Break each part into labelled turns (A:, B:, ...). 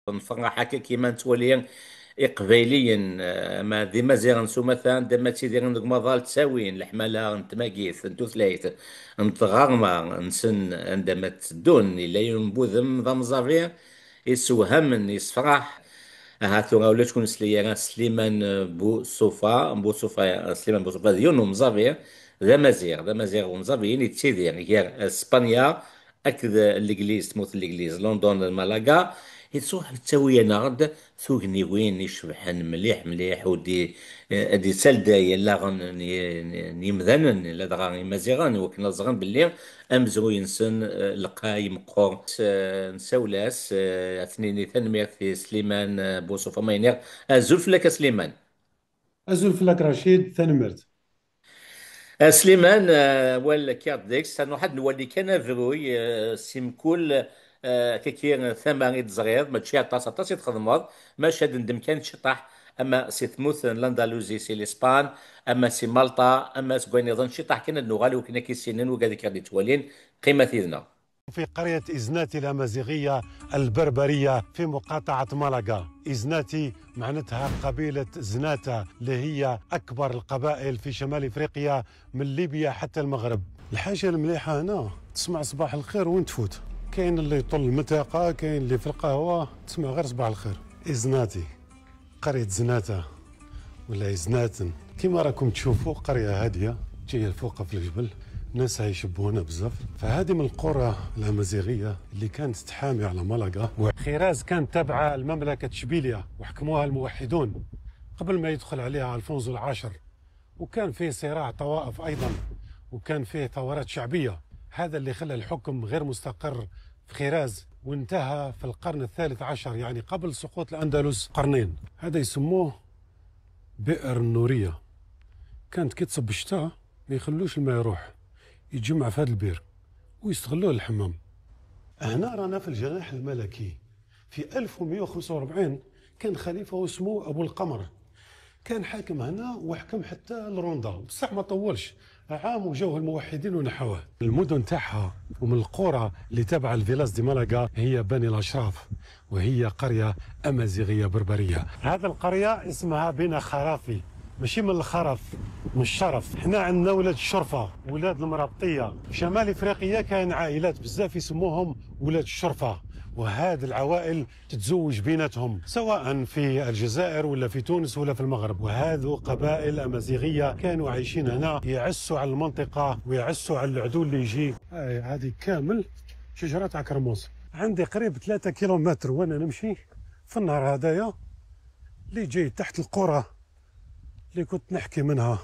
A: نفرح هكا كيما نتولي إقباليا. ما ديما زير نسو مثلا دما تيدير ندوك مظال تساوين الحمالة نتماكيث نتوثلايث نتغارما نسن عندما تدون إلا ينبوذم ضم زافير يسوهم يسفرح. هاتو ولا تكون سليا سليمان بو صوفا سليمان بو صوفا ديون مزافير ذا مزيغ ومزافيين يتسيدير غير اسبانيا اكد الانجليز تموت الانجليز لندن مالاغا يتسوح التاوية نغد ثوغني وين يشبحن مليح مليح ودي ادي سالدا يلا غن نيمذنن لا دغا مزيغان وكنا زغن باللي امزغو ينسن لقاي مقور نساولاس اثنين ثنمير في سليمان بوصفة ماينير الزلف لك سليمان.
B: أزول فلك رشيد ثنمرت.
A: سليمان ولا كارت ديكس انا واحد نولي كان فروي سيمكول كيكير ثمانية صغير ما تشي عطاس عطاس يتخدمض ما شاد ندم كان شطح اما سي ثموث الاندلسي سي الاسبان اما سي مالطا اما سكوين يظن شطح كان النغالي وكنا كيسينن وكذا كان يتوالين قيمة ذنا
B: في قرية إزناتي الأمازيغية البربرية في مقاطعة مالاغا. إزناتي معناتها قبيلة زناتة اللي هي أكبر القبائل في شمال إفريقيا من ليبيا حتى المغرب. الحاجة المليحة هنا تسمع صباح الخير وين تفوت، كاين اللي يطل المتاقة، كاين اللي في القهوة تسمع غير صباح الخير. إزناتي قرية زناتة ولا إزناتن كما راكم تشوفوا، قرية هادية جاية فوق في الجبل، ناسها يشبهونا بزاف. فهذه من القرى الأمازيغية اللي كانت تحامي على مالاغا. وخيراز كانت تابعة لمملكة شبيليا وحكموها الموحدون قبل ما يدخل عليها ألفونسو العاشر، وكان فيه صراع طوائف أيضا، وكان فيه ثورات شعبية. هذا اللي خلى الحكم غير مستقر في خيراز، وانتهى في القرن الثالث عشر، يعني قبل سقوط الأندلس قرنين. هذا يسموه بئر النورية. كانت كي تصب الشتاء ما يخلوش الماء يروح، يتجمع في هذا البير ويستغلوه للحمام. هنا رانا في الجناح الملكي. في 1145 كان خليفة اسمه أبو القمر، كان حاكم هنا وحكم حتى لروندا، بصح ما طولش، عام وجوه الموحدين ونحوه. المدن تاعها ومن القرى اللي تابعة الفيلاس دي مالاغا هي بني الأشراف، وهي قرية أمازيغية بربرية. هذا القرية اسمها بنا خرافي، ماشي من الخرف، من الشرف. حنا عندنا ولاد الشرفة، ولاد المرابطية. في شمال افريقيا كاين عائلات بزاف يسموهم ولاد الشرفة، وهذه العوائل تتزوج بيناتهم سواء في الجزائر ولا في تونس ولا في المغرب. وهذو قبائل أمازيغية كانوا عايشين هنا، يعسوا على المنطقة ويعسوا على العدو اللي يجي. هذه كامل شجرات عكرموس. عندي قريب 3 كيلومتر وانا نمشي في النهر هدايا اللي جاي تحت القرى اللي كنت نحكي منها،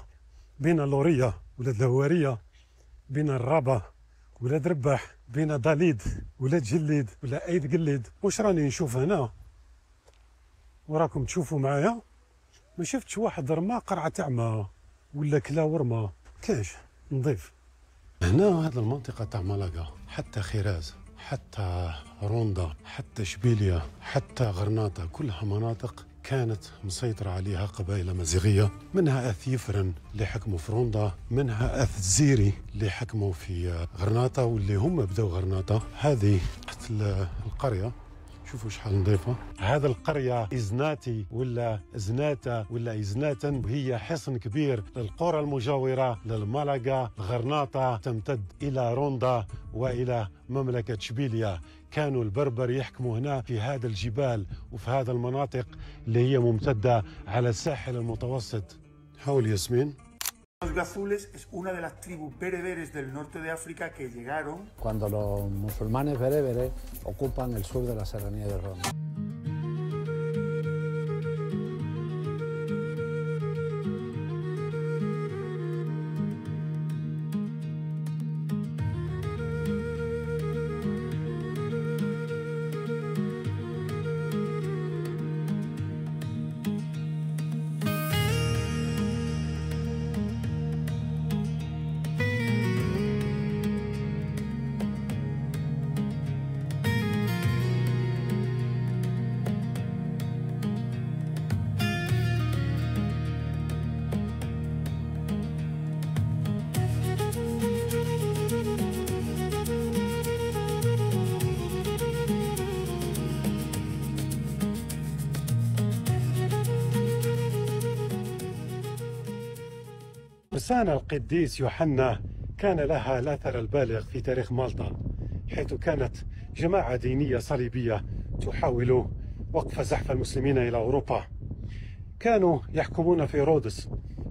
B: بين لورية ولاد الهوارية، بين الرابة ولاد رباح، بين داليد ولاد جليد ولا ايد قليد. واش راني نشوف هنا وراكم تشوفوا معايا؟ ما شفتش واحد رمى قرعة تاع ماء ولا كلا ورمى، كاش نظيف. هنا هذه المنطقة تاع مالاغا، حتى خيراز، حتى روندا، حتى شبيليا، حتى غرناطة، كلها مناطق كانت مسيطرة عليها قبائل أمازيغية. منها أث يفرن اللي حكموا في روندا، منها أث زيري اللي حكموا في غرناطة، واللي هم بدأوا غرناطة. هذه تحت القرية، شوفوا شحال نظيفة. هذا القرية إزناتي ولا زناتة ولا إزناتن، وهي حصن كبير للقرى المجاورة للمالاغا. غرناطة تمتد إلى روندا وإلى مملكة شبيليا. كانوا البربر يحكموا هنا في هذا الجبال وفي هذا المناطق اللي هي ممتدة على الساحل المتوسط. حول ياسمين.
C: Los gazules es una de las tribus bereberes del norte de África que llegaron
D: cuando los musulmanes bereberes ocupan el sur de la serranía de Ronda.
B: فرسان القديس يوحنا كان لها الأثر البالغ في تاريخ مالطا، حيث كانت جماعة دينية صليبية تحاول وقف زحف المسلمين إلى أوروبا. كانوا يحكمون في رودس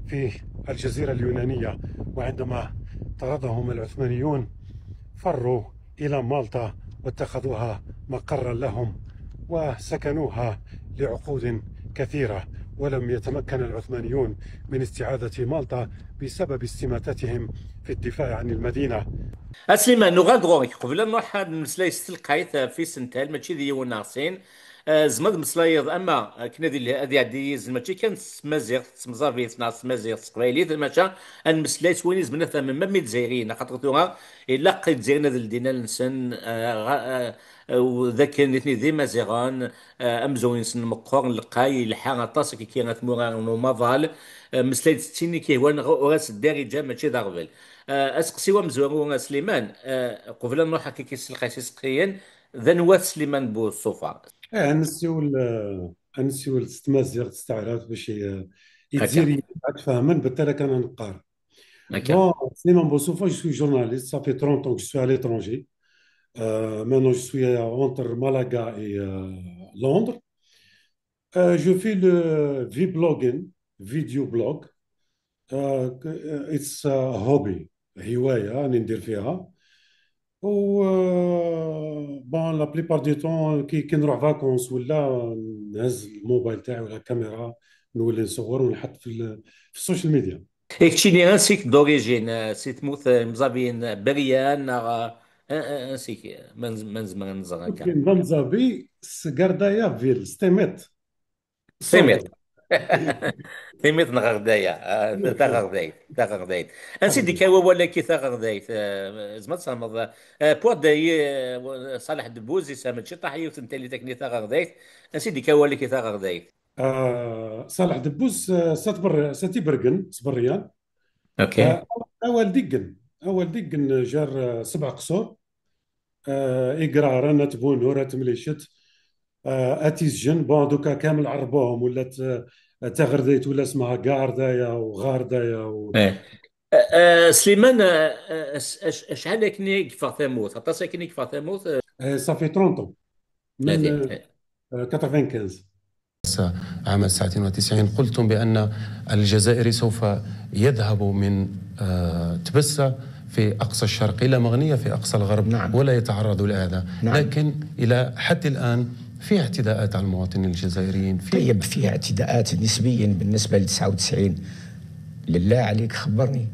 B: في الجزيرة اليونانية، وعندما طردهم العثمانيون فروا إلى مالطا واتخذوها مقرا لهم وسكنوها لعقود كثيرة، ولم يتمكن العثمانيون من استعادة مالطا بسبب استماتتهم في الدفاع عن المدينة.
A: اسليمان نغادرو قبل نروح هاد المسلاي ستلقايت في سنتال ماشي ديال ناقصين. زمد مسلايض اما كنا هذه عادي ماشي كان مازيغ تمزافيت ناس مازيغ تقبايليت ماشا المسلاي وين زمنا ثمن ما ميتزايرين خاطر توها الا قيد زيرنا دينا الانسان وذاك نتني ذي مازيغان امزوين سن مقور لقاي الحان اطاس كي كانت مورا ومافال مسلاي تيني كي هو راس الدارجه ماشي داغفل. اسقسي مزورو سليمان قبل نروح كي كيسلقى سقيا ذا نواة سليمان بو الصوفا.
B: نسيو الستمازيغ تستعرف باش
A: هكا
B: يتزيري فهمن بالتالي كان نقار.
A: هكا.
B: Bon, Slimane Boussoufa, je suis journaliste. Ça fait 30 ans que je suis à l'étranger. Maintenant, je suis entre Malaga et Londres. Je fais le vlogging, video blog. It's a hobby, هواية راني ندير فيها. و bon, la plupart du temps كي نروح فاكونس ولا نهز الموبايل تاعي ولا الكاميرا نولي نصور ونحط في السوشيال ميديا.
A: اكتشيني انسيك دوريجين سيت موث مزابين بريان انسيك من نزغ هكا.
B: كاين بنزابي سكردايا فيل ستيميت
A: ثيميت.
B: صغر.
A: ثيميت نغردايا تا غردايت تا غردايت انسيدي كاوا ولا كي تا غردايت زعما تصمد بوا داي صالح دبوزي سامد شي طاح يوث انت اللي تكني تا غردايت انسيدي كاوا ولا كي تا غردايت.
B: صالح دبوس ساتي برقن صبريان.
A: اوكي.
B: اول دقن اول دقن جار 7 قصور. إقرا رانا تبون ورا تمليشت. اتيس جن بون دوكا كامل عربوهم ولات تغرديت ولا اسمها قاردايا وغاردايا
A: ايه سليمان شحال كني كيف ثموت عطاسا كني كيف ثموت.
B: صافي 30 من
A: 30.
B: 95.
E: عام 99 قلتم بأن الجزائري سوف يذهب من تبسة في أقصى الشرق إلى مغنية في أقصى الغرب.
D: نعم.
E: ولا يتعرض لهذا.
D: نعم.
E: لكن إلى حد الآن في اعتداءات على المواطنين الجزائريين.
D: طيب في اعتداءات نسبيا بالنسبة ل 99. لله عليك خبرني.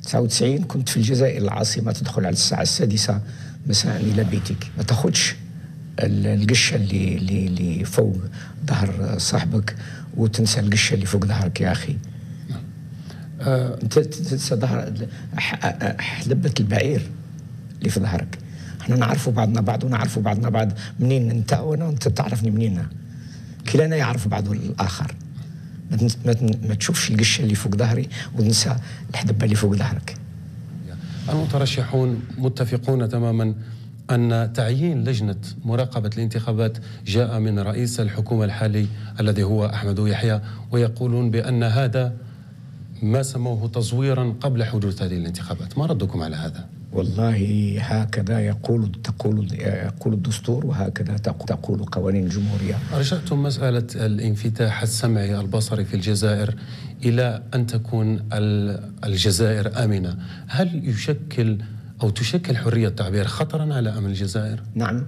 D: 99 كنت في الجزائر العاصمة، تدخل على الساعة 6 مساء إلى بيتك، ما تاخدش القشة اللي فوق ظهر صاحبك وتنسى القشة اللي فوق ظهرك يا أخي. انت تنسى ظهر حلبة البعير اللي في ظهرك. احنا نعرفوا بعضنا بعض ونعرفوا بعضنا بعض، منين انت وانا وانت تعرفني منين، كلانا يعرف بعض الآخر. ما تشوفش القشة اللي فوق ظهري وتنسى الحدبة اللي فوق ظهرك.
E: المترشحون متفقون تماما أن تعيين لجنة مراقبة الانتخابات جاء من رئيس الحكومة الحالي الذي هو أحمد يحيى، ويقولون بأن هذا ما سموه تزويرا قبل حدوث هذه الانتخابات. ما ردكم على هذا؟
D: والله هكذا يقول الدستور، وهكذا تقول قوانين الجمهورية.
E: أرجعتم مسألة الانفتاح السمعي البصري في الجزائر إلى أن تكون الجزائر آمنة. هل يشكل أو تشكل حرية التعبير خطرا على أمن الجزائر؟
D: نعم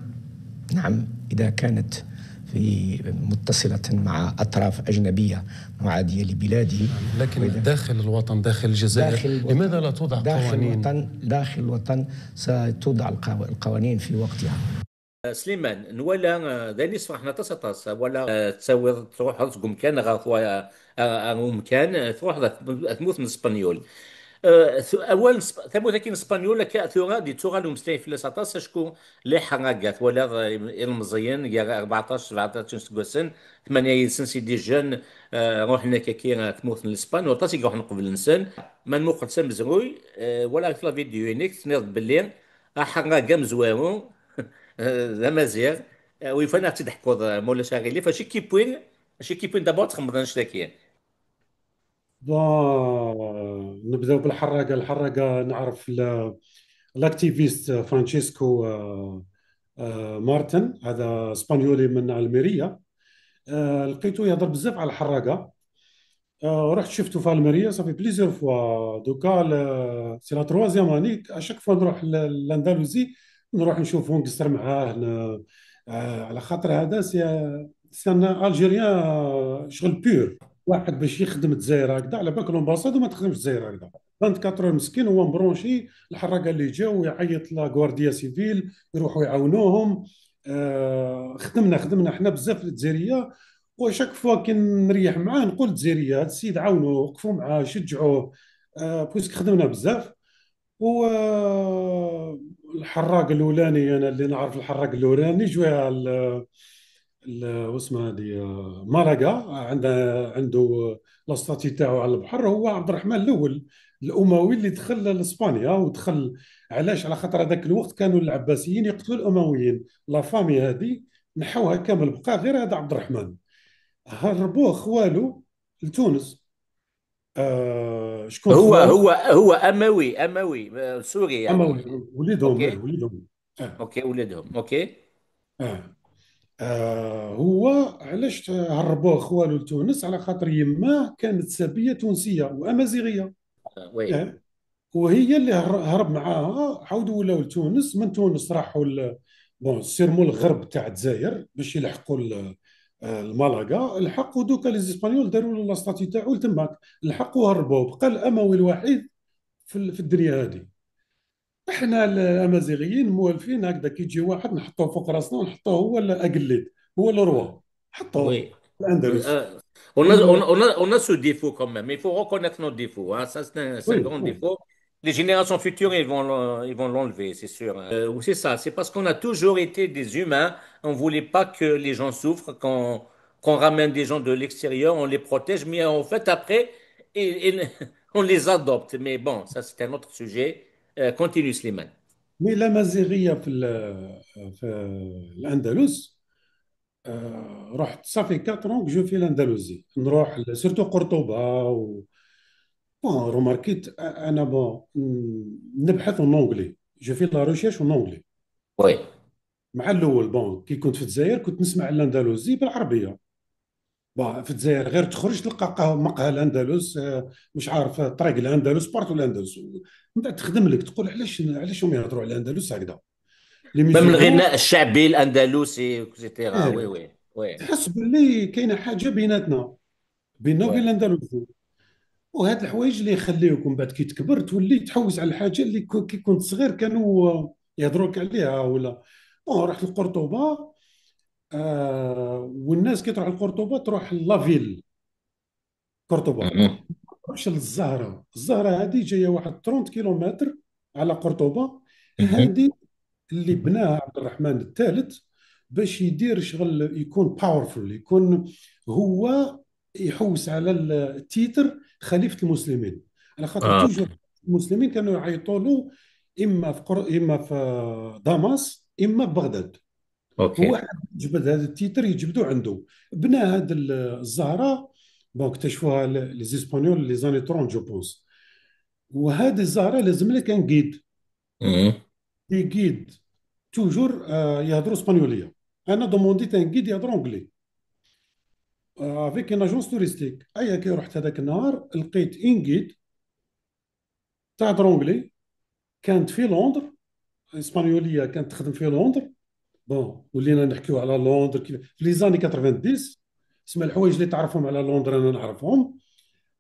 D: نعم، إذا كانت متصلة مع أطراف أجنبية معادية لبلادي.
E: لكن داخل الوطن، داخل الجزائر، لماذا لا توضع قوانين؟
D: داخل الوطن ستوضع القوانين في وقتها.
A: سليمان نولا داني صراحة تصطاس ولا تسوي تروح تقوم كان غاثوا مكان تروح تموت من اسبانيول. اول ثمو كاين اسبانيول ثورة دي ثورة لهم مستوى في لساطاس شكون اللي حرقات ولا المزيان يا 14 17 سنه 8 سن سيدي جان. روحنا كي تموت من الاسبان وطاس يروح نقبل الانسان ما نموقل سام زروي ولا في لا فيديو ينيك تنيض بالليل حرقا مزوارو ذا مزيغ ويفانا تضحكوا مولا شاغلي فشي كي بوين دابا تخمض نشتاكي.
B: Bon, نبداو بالحراقه. الحراقه نعرف الاكتيفيست فرانشيسكو مارتن، هذا اسبانيولي من الميريا. لقيته يهضر بزاف على الحراقه. رحت شفته في الميريا صافي بليزيور فوا دوكا. سي لا تروازيام اني اشاك فوا نروح لاندلسي، نروح نشوفه نقصر معاه على خاطر هذا سي ان الجيريان شغل بيور. واحد باش يخدم الجزائر هكذا، على بالك الامباساد وما تخدمش الجزائر هكذا 24 مسكين هو مبرونشي. الحراقه اللي جاو يعيط لا غوارديا سيفيل يروحوا يعاونوهم. خدمنا حنا بزاف الجزائريه. وشاك فوا كي نريح معاه نقول الجزائريه هذا السيد عاونوه، وقفوا معاه، شجعوه. بويسك خدمنا بزاف. و الحراق الاولاني انا اللي نعرف الحراق الاولاني جوها واسمها هذه مالاغا. عنده لاستاتي تاعو على البحر. هو عبد الرحمن الاول الاموي اللي دخل لاسبانيا. ودخل علاش؟ على خاطر هذاك الوقت كانوا العباسيين يقتلوا الامويين. لا فامي هذه نحوها كامل، بقى غير هذا عبد الرحمن. هربوه خوالو لتونس. شكون خوالو؟
A: هو اموي سوري
B: اموي،
A: يعني.
B: وليدهم.
A: اوكي.
B: وليدهم. آه.
A: اوكي ولدهم. اوكي.
B: آه. هو علاش هربوه خوالو لتونس؟ على خاطر يماه كانت سبيه تونسيه وامازيغيه.
A: وي.
B: آه. وهي اللي هرب معاها. عاودوا ولاو لتونس. من تونس راحوا بون سيرمو الغرب تاع الجزائر باش يلحقوا المالاغا. لحقوا دوكا لي زيسبانيول داروا له لاستاتي تاعو تماك. لحقوا هربوا. بقى الاموي الوحيد في الدنيا هذه. احنا الامازيغيين موالفين هكذا، كي يجي واحد نحطوه فوق راسنا ونحطوه هو الاقليد، هو الروا. حطوه
A: Oui. Oui.
B: الاندلس.
A: On a ce défaut quand même. Il faut reconnaître nos défauts, hein. Ça, c'est un
B: وي
A: grand
B: وي.
A: défaut. Les générations futures, ils vont l'enlever, c'est sûr. C'est ça. C'est parce qu'on a toujours été des humains. On voulait pas que les gens souffrent. Qu'on ramène des gens de l'extérieur, on les protège. Mais en fait, après, on les adopte. Mais bon, ça, c'est un autre sujet. Continue, Slimane.
B: مي الامازيغيه في الاندلس. رحت صافي 4 جو في الاندلسي نروح سيرتو قرطبه بون روماركيت انا بون نبحث اون اونجلي. جو في لا ريشيرش اون اونجلي.
A: Oui.
B: مع الاول بون كي كنت في الجزائر كنت نسمع الاندلسي بالعربيه. بون في الجزائر غير تخرج تلقى مقهى الاندلس. مش عارف طريق الاندلس بارتو الاندلس. من بعد تخدم لك تقول علاش هم يهضروا على الاندلس هكذا لي
A: Même le
B: ميسيلمون.
A: الغناء الشعبي الأندلسي etc. Oui, oui, oui.
B: تحس باللي كاينه حاجه بيننا وبين
A: Ouais.
B: الاندلس. وهاد الحوايج اللي يخليوك من بعد كي تكبر تولي تحوس على الحاجه اللي كي كنت صغير كانوا يهضروك عليها ولا. رحت لقرطبه. والناس كي تروح لقرطبه تروح لافيل قرطبه.
A: Mhm.
B: تروحش للزهره. الزهره هذه جايه واحد 30 كيلومتر على قرطبه.
A: Mhm.
B: هذه اللي بناها عبد الرحمن الثالث باش يدير شغل يكون باورفul، يكون هو يحوس على التيتر خليفة المسلمين. على خاطر
A: Ah,
B: توجور المسلمين كانوا يعيطوا له اما في دمشق اما ببغداد. هو
A: ok.
B: حب يجبد هذا التيتر يجبدو عنده. بنى هذه الزهره. بون اكتشفوها لي زيسبانيول لي زاني 30 جو بونس. وهذه الزهره لازم لها كان جيد.
A: Mhm.
B: دي جيد توجور يهضروا اسبانيوليه. انا دومونديت ان جيد يهضر انجلي افيك ان اجونس توريستيك. ايا كي رحت هذاك النهار لقيت ان جيد تهضر انجلي. كانت في لندن، اسبانيوليه كانت تخدم في لندن. بون ولينا نحكيو على لندن كيف في لي زاني 90. اسمع الحوايج اللي تعرفهم على لندن انا نعرفهم.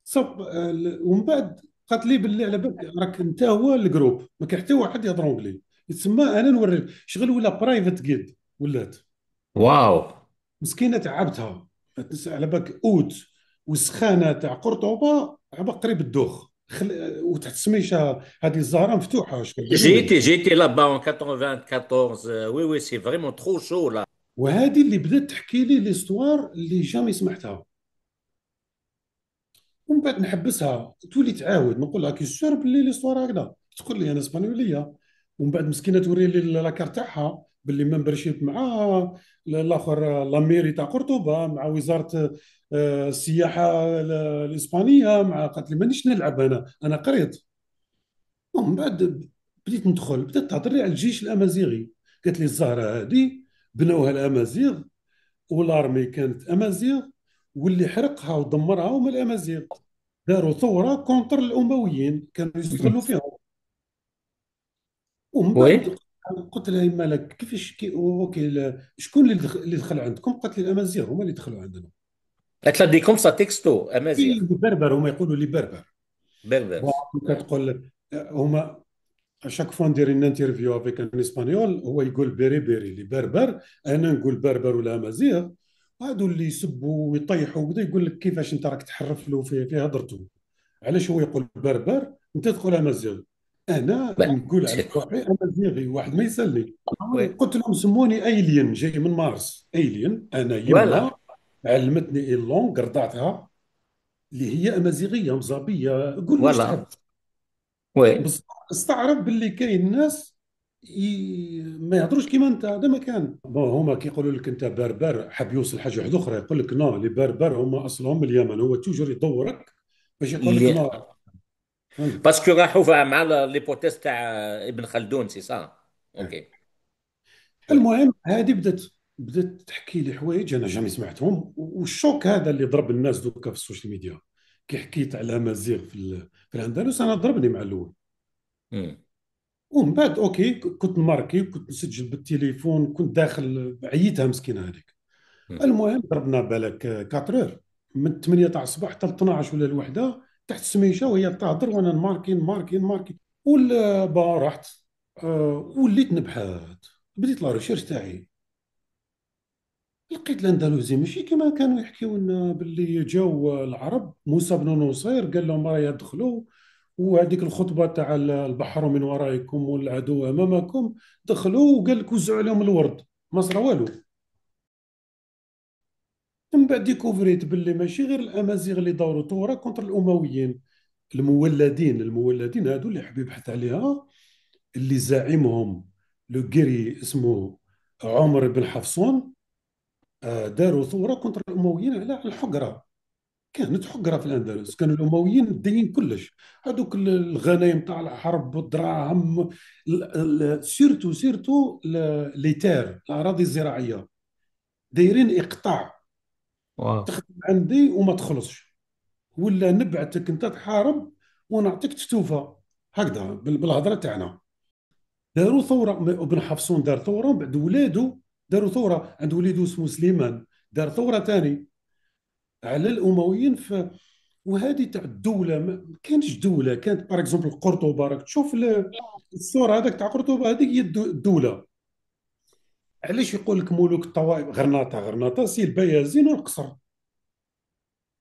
B: صب ومن بعد قالت لي بالله على بالك راك انت هو الجروب ما كان حتى واحد يهضر انجلي. يتسمى انا نوريك شغل ولا برايفت جيد ولات.
A: Waouh.
B: مسكينه تعبتها. على بالك اوت والسخانه تاع قرطبه على بالك قريب الدوخ. وتحت سميشه هذه الزهره مفتوحه شكون قالوا لي.
A: J'ai été là-bas en 94. Oui, oui, c'est vraiment trop chaud là.
B: وهذه اللي بدات تحكي لي ليستوار اللي جامي سمعتها. ومن بعد نحبسها تولي تعاود نقول لها كي سور باللي ليستوار هكذا تقول لي انا اسبانيوليه. ومن بعد مسكينه توري لي لاكار تاعها باللي ممبرشيب مع الاخر لاميري تاع قرطبه، مع وزاره السياحه الاسبانيه، مع قالت لي مانيش نلعب انا قريت. ومن بعد بديت ندخل، بدات تهضر لي على الجيش الامازيغي. قالت لي الزهره هذه بنوها الامازيغ، والارمي كانت امازيغ، واللي حرقها ودمرها هما الامازيغ. داروا ثوره كونتر الامويين، كانوا يستغلوا فيها. ومن
A: وي.
B: بعد قلت لها يما لك كيفاش اوكي شكون اللي دخل عندكم؟ قالت لي الامازيغ هما اللي دخلوا عندنا.
A: قالت لها ديكم سا تكستو امازيغ.
B: بربر، هما يقولوا لي بربر. بون
A: بربرز.
B: كتقول هما شاك فوا ندير ان انترفيو افيك ان اسبانيول، هو يقول بيري بيري اللي بربر، انا نقول بربر ولا امازيغ. هادو اللي يسبوا ويطيحوا وبدا يقول لك كيفاش انت راك تحرف له في هضرته. علاش هو يقول بربر انت تقول امازيغ؟ انا
A: بقى.
B: نقول على روحي امازيغي، واحد ما يسالني.
A: وي.
B: قلت لهم سموني ايليان جاي من مارس، ايليان. انا يما
A: فوالا.
B: علمتني اللونغ رضعتها اللي هي امازيغيه مزابيه، قول واش تحب.
A: فوالا. وي.
B: بس استعرف باللي كاين ناس ما يهضروش كيما انت. هذا ما كان بون هما كيقولوا لك انت بربر، حاب يوصل حاجه واحده اخرى يقول لك نو لي بربر هما اصلهم من اليمن. هو توجور يدورك باش يقول لك
A: اللي
B: نو. فهمت؟
A: باسكو راحوا مع ليبوتيز تاع ابن خلدون، سي صا. اوكي. وي.
B: المهم هذه بدات تحكي لي حوايج انا جامي سمعتهم، والشوك هذا اللي ضرب الناس دوكا في السوشيال ميديا. كي حكيت على امازيغ في الاندلس، انا ضربني مع الاول.
A: مم.
B: ومن بعد اوكي كنت ماركي، كنت نسجل بالتليفون، كنت داخل عييتها مسكينه هذيك.
A: مم.
B: المهم ضربنا بالك 4 اور من 8 تاع الصباح حتى 12 ولا الوحده تحت السميشه، وهي تهضر وانا ماركين. ولا با رحت وليت نبحث، بديت لا ريشيرش تاعي. لقيت الاندلسي ماشي كما كانوا يحكيوا لنا باللي جاوا العرب موسى بن نصير قال لهم راه يدخلوا، وهذيك الخطبه تاع البحر من ورائكم والعدو امامكم، دخلوا وقال لك وزعوا عليهم الورد، ما صرا والو. من بعد ديكوفريت باللي ماشي غير الامازيغ اللي داروا ثوره كونتر الامويين. المولدين هادو اللي حبيب يبحث عليها، اللي زعيمهم لو جيري اسمه عمر بن حفصون. داروا ثوره كونتر الامويين على الحقره. كانت حقره في الاندلس، كانوا الامويين دايرين كلش. هذوك الغنايم تاع الحرب والدراهم، سيرتو لي تير الاراضي الزراعيه، دايرين اقطاع.
A: واو.
B: تخدم عندي وما تخلصش، ولا نبعتك انت تحارب ونعطيك تستوفى. هكذا بالهضره تاعنا. داروا ثوره، ابن حفصون دار ثوره، بعد ولاده داروا ثوره. عند وليده اسمه سليمان دار ثوره ثاني على الامويين. وهذه تاع الدوله ما كانتش دوله، كانت باغ اكزومبل قرطبه. راك تشوف الصوره هذاك تاع قرطبه، هذيك هي الدوله. علاش يقول لك ملوك الطوائف؟ غرناطه سي البيازين والقصر.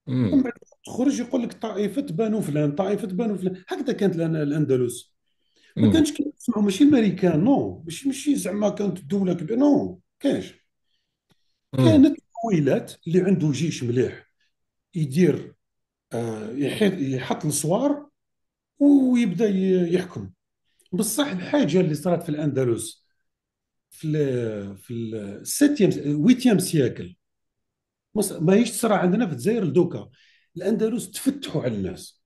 B: ومن
A: مم.
B: بعد تخرج يقول لك طائفه بنو فلان، طائفه بنو فلان. هكذا كانت الاندلس. ما
A: مم.
B: كانش كيما تسمعوا، ماشي الماريكان نو، ماشي زعما كانت الدوله كبيره نو كاش.
A: مم.
B: كانت قويلات اللي عنده جيش مليح يدير يحط الصوار ويبدا يحكم. بصح الحاجه اللي صارت في الاندلس في السيتيام ويتيام سياكل ما هيش تصرى عندنا في الجزائر دوكا. الاندلس تفتحوا على الناس،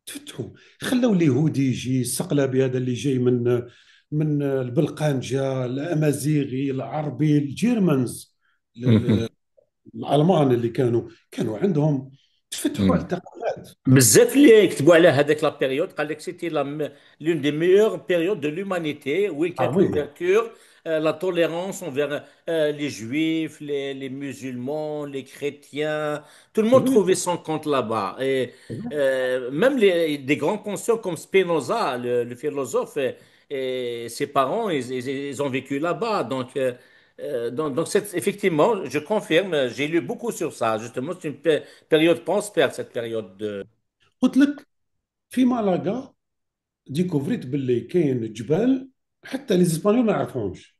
B: تفتحوا، خلوا اليهودي يجي، السقلابي هذا اللي جاي من البلقانجه، الامازيغي، العربي، الجيرمانز،
A: مم.
B: الالمان اللي كانوا عندهم، تفتحوا على
A: مم.
B: الثقافات.
A: بزاف اللي يكتبوا على هذاك لا بيريود قال لك سيتي l'une des meilleures périodes de l'humanité où il y a
B: اه
A: une
B: وي
A: ouverture, la tolérance envers les juifs, les musulmans, les chrétiens. Tout le monde
B: وي
A: trouvait son compte là-bas. Et même des grands conscients comme Spinoza, le philosophe, et ses parents, ils ont vécu là-bas. Donc effectivement, je confirme, j'ai lu beaucoup sur ça. Justement, c'est une période prospère, cette période de...
B: قلت لك في مالاغا ديكوفريت باللي كاين جبال حتى لي زيسبانيول ما يعرفوهمش.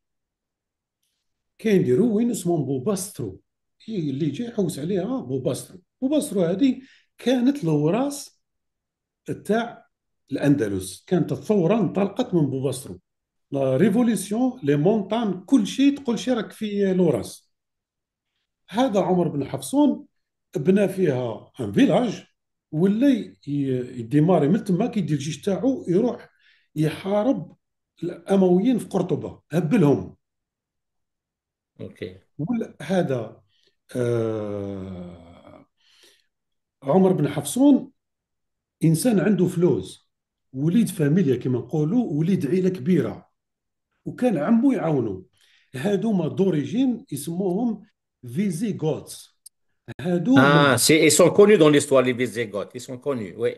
B: كاين دي روين اسمهم بوباسترو، هي اللي جاي يحوس عليها بوباسترو هذه كانت الوراث تاع الاندلس. كانت الثوره انطلقت من بوباسترو. لا ريفوليسيون لي مونتان كل شيء تقول شي راك في لوراس. هذا عمر بن حفصون بنى فيها ان فيلاج، ولا يديماري من تما كيدير الجيش تاعو يروح يحارب الامويين في قرطبه، هبلهم.
A: اوكي.
B: هذا آه عمر بن حفصون انسان عنده فلوس، وليد فاميليا كما نقولوا، وليد عيله كبيره، وكان عمو يعاونوا. هادوما دوريجين يسموهم فيزي غوتس. هادو من
A: Ah, ils sont connus dans l'histoire, les Visigoths. Ils sont connus, oui.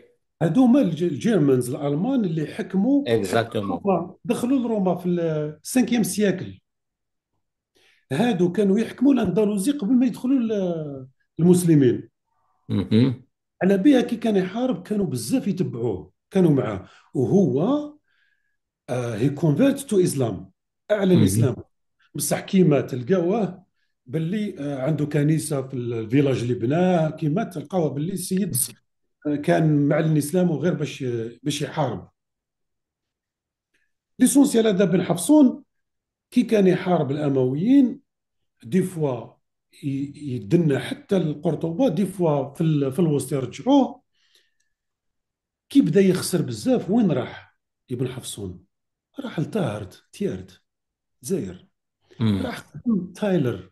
B: هادوما الجيرمانز الالمان اللي حكموا
A: Exactement.
B: روما، دخلوا لروما في السانكيام سياكل. هادو كانوا يحكموا الاندلسي قبل ما يدخلوا المسلمين.
A: Mhm.
B: على بها كي كان يحارب كانوا بزاف يتبعوه، كانوا معاه. وهو هي كونفيرت تو اسلام، اعلى
A: Mhm.
B: الاسلام. بصح كيما تلقاوه باللي عنده كنيسه في الفيلاج اللي بناه، كيما تلقاوه باللي السيد كان معلن الاسلام وغير باش يحارب. ليسونسيال هذا بن حفصون كي كان يحارب الامويين، دي فوا يدنا حتى القرطبه، دي فوا في الوسط يرجعوه. كي بدا يخسر بزاف وين راح ابن حفصون؟ راح لطاهرت تيارت زاير،
A: Mhm.
B: راح خدم تايلر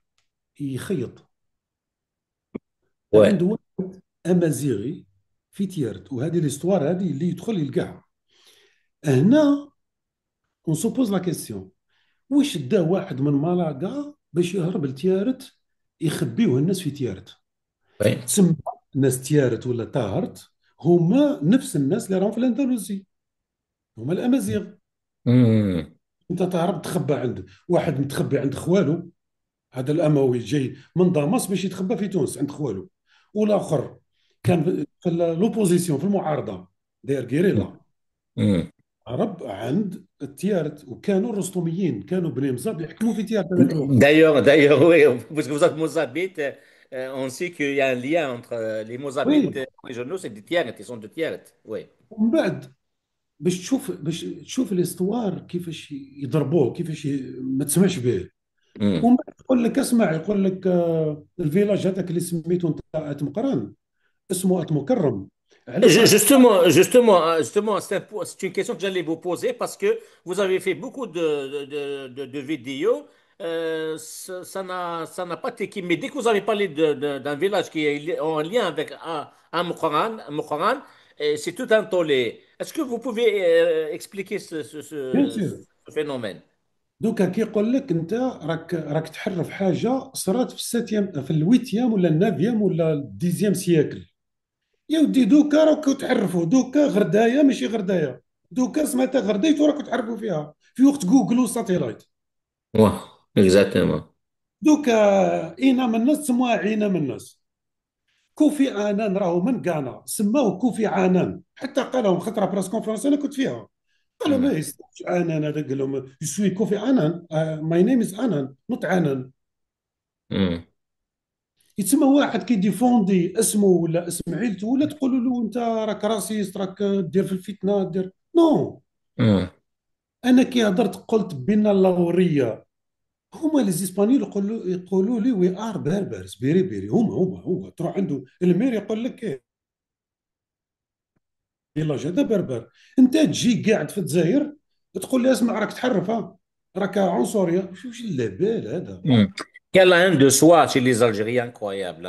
B: يخيط.
A: Ouais.
B: عنده واحد امازيغي في تيارت، وهذه الاستوار هذه اللي يدخل يلقاها هنا. اون سوبوز لا كيسيون، واش دا واحد من مالاغا باش يهرب لتيارت يخبيوه الناس في تيارت؟
A: Ouais.
B: تسمى ناس تيارت ولا طاهرت هما نفس الناس اللي راهم في الاندلسي، هما الامازيغ.
A: Mhm.
B: انت تهرب تخبى عند واحد متخبي عند خوالو، هذا الاموي جاي من داماس باش يتخبى في تونس عند خوالو. والاخر كان في لوبوزيسيون في المعارضه، داير غيريلا،
A: Mhm.
B: هرب عند التيارت. وكانوا الرستميين كانوا بني مزاب يحكموا في تيارت هذاك الوقت.
A: D'ailleurs, oui, parce que vous êtes Mozabite, on sait qu'il y a un lien entre les Mozabites
B: وي
A: régionaux, c'est des Tiaret, ils sont de Tiaret. Oui.
B: ومن بعد باش تشوف الاستوار كيفاش يضربوه، كيفاش ما تسمعش به.
A: Mhm.
B: ومن بعد يقول لك اسمع، يقول لك الفيلاج هذاك اللي سميته انت اتمقران، اسمه اتمكرم. علاش راك
A: Justement, c'est une question que j'allais vous poser parce que vous avez fait beaucoup de vidéos. Ça n'a pas été. Mais dès que vous avez parlé d'un village qui est en lien avec un Mokran, c'est tout un tollé. Est-ce que vous pouvez expliquer
B: بيان سور.
A: ce phénomène?
B: دوكا كيقول لك انت راك تحرف حاجه صرات في الساتيام في الويتيام ولا النافيام ولا الديزيام سياكل. يا ودي دوكا راكو تعرفوا، دوكا غردايه ماشي غردايه، دوكا سمعتها غردايت وراكو تعرفوا فيها في وقت جوجل وساتيلايت.
A: Ouais, exactement.
B: دوكا اينا من الناس سموها عينا من الناس. كوفي انان راهو من غانا سماوه كوفي عنان، حتى قالهم خطره براس كونفرنس انا كنت فيها. قالوا ما
A: Mhm.
B: يستاهلش انان هذا، قال لهم يو سوي كوفي انان، ماي نيم از انان نوت عنان.
A: Mhm.
B: يتسمى واحد كيديفوندي اسمه ولا اسم عيلته، ولا تقولوا له انت راك راسيست، راك دير في الفتنه دير نو.
A: Mhm.
B: انا كي هضرت قلت بين اللوريه، هما لي زيسبانيول يقولوا لي وي ار بربرز بيري بيري. هما تروح عنده المير يقول لك ايه فيلاج هذا بربر. انت تجي قاعد في الجزائر تقول لي اسمع راك تحرف، راك عنصريه، شوف اللابال هذا.
A: Mhm. Il y a la haine de soi chez les Algériens, incroyable.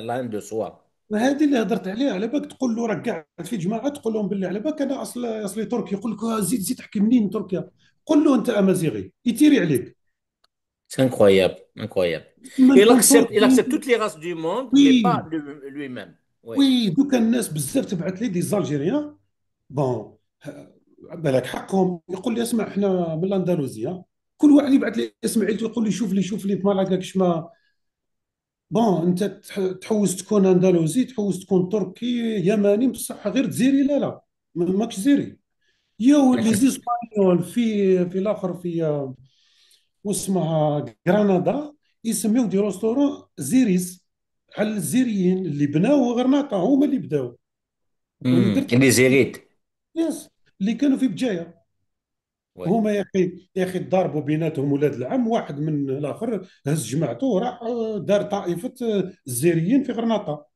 A: La haine de soi.
B: هذه اللي هضرت عليها. على بالك تقول له راك قاعد في جماعه تقول لهم بالله على بالك انا اصلي تركي، يقول لك زيد زيد تحكي منين تركيا. قول له انت امازيغي يتيري عليك.
A: C'est incroyable, incroyable.
B: ما نكون
A: Il
B: تركي.
A: accepte toutes les races du monde, mais pas
B: وي
A: lui-même. Oui.
B: وي دوكا الناس بزاف تبعت لي دي زالجيريان. بون بالك حقهم. يقول لي اسمع احنا من الاندلسيه، كل واحد يبعث لي اسم عيلته يقول لي شوف لي في مالاكا كش ما. بون انت تحوس تكون اندلسي، تحوس تكون تركي يماني، بصح غير جزيري لا لا، ماكش جزيري. يو لي زيسبانيول في الاخر في واسمها غرناطه يسميو دي ريستورون زيريز، على الجزائريين اللي بناو غرناطه، هما اللي بداو. وانا درت
A: Les hérites.
B: يس اللي كانوا في بجايه.
A: وي.
B: هما يا اخي ضاربوا بيناتهم ولاد العم، واحد من الاخر هز جماعته وراح دار طائفه الزيريين في غرناطه.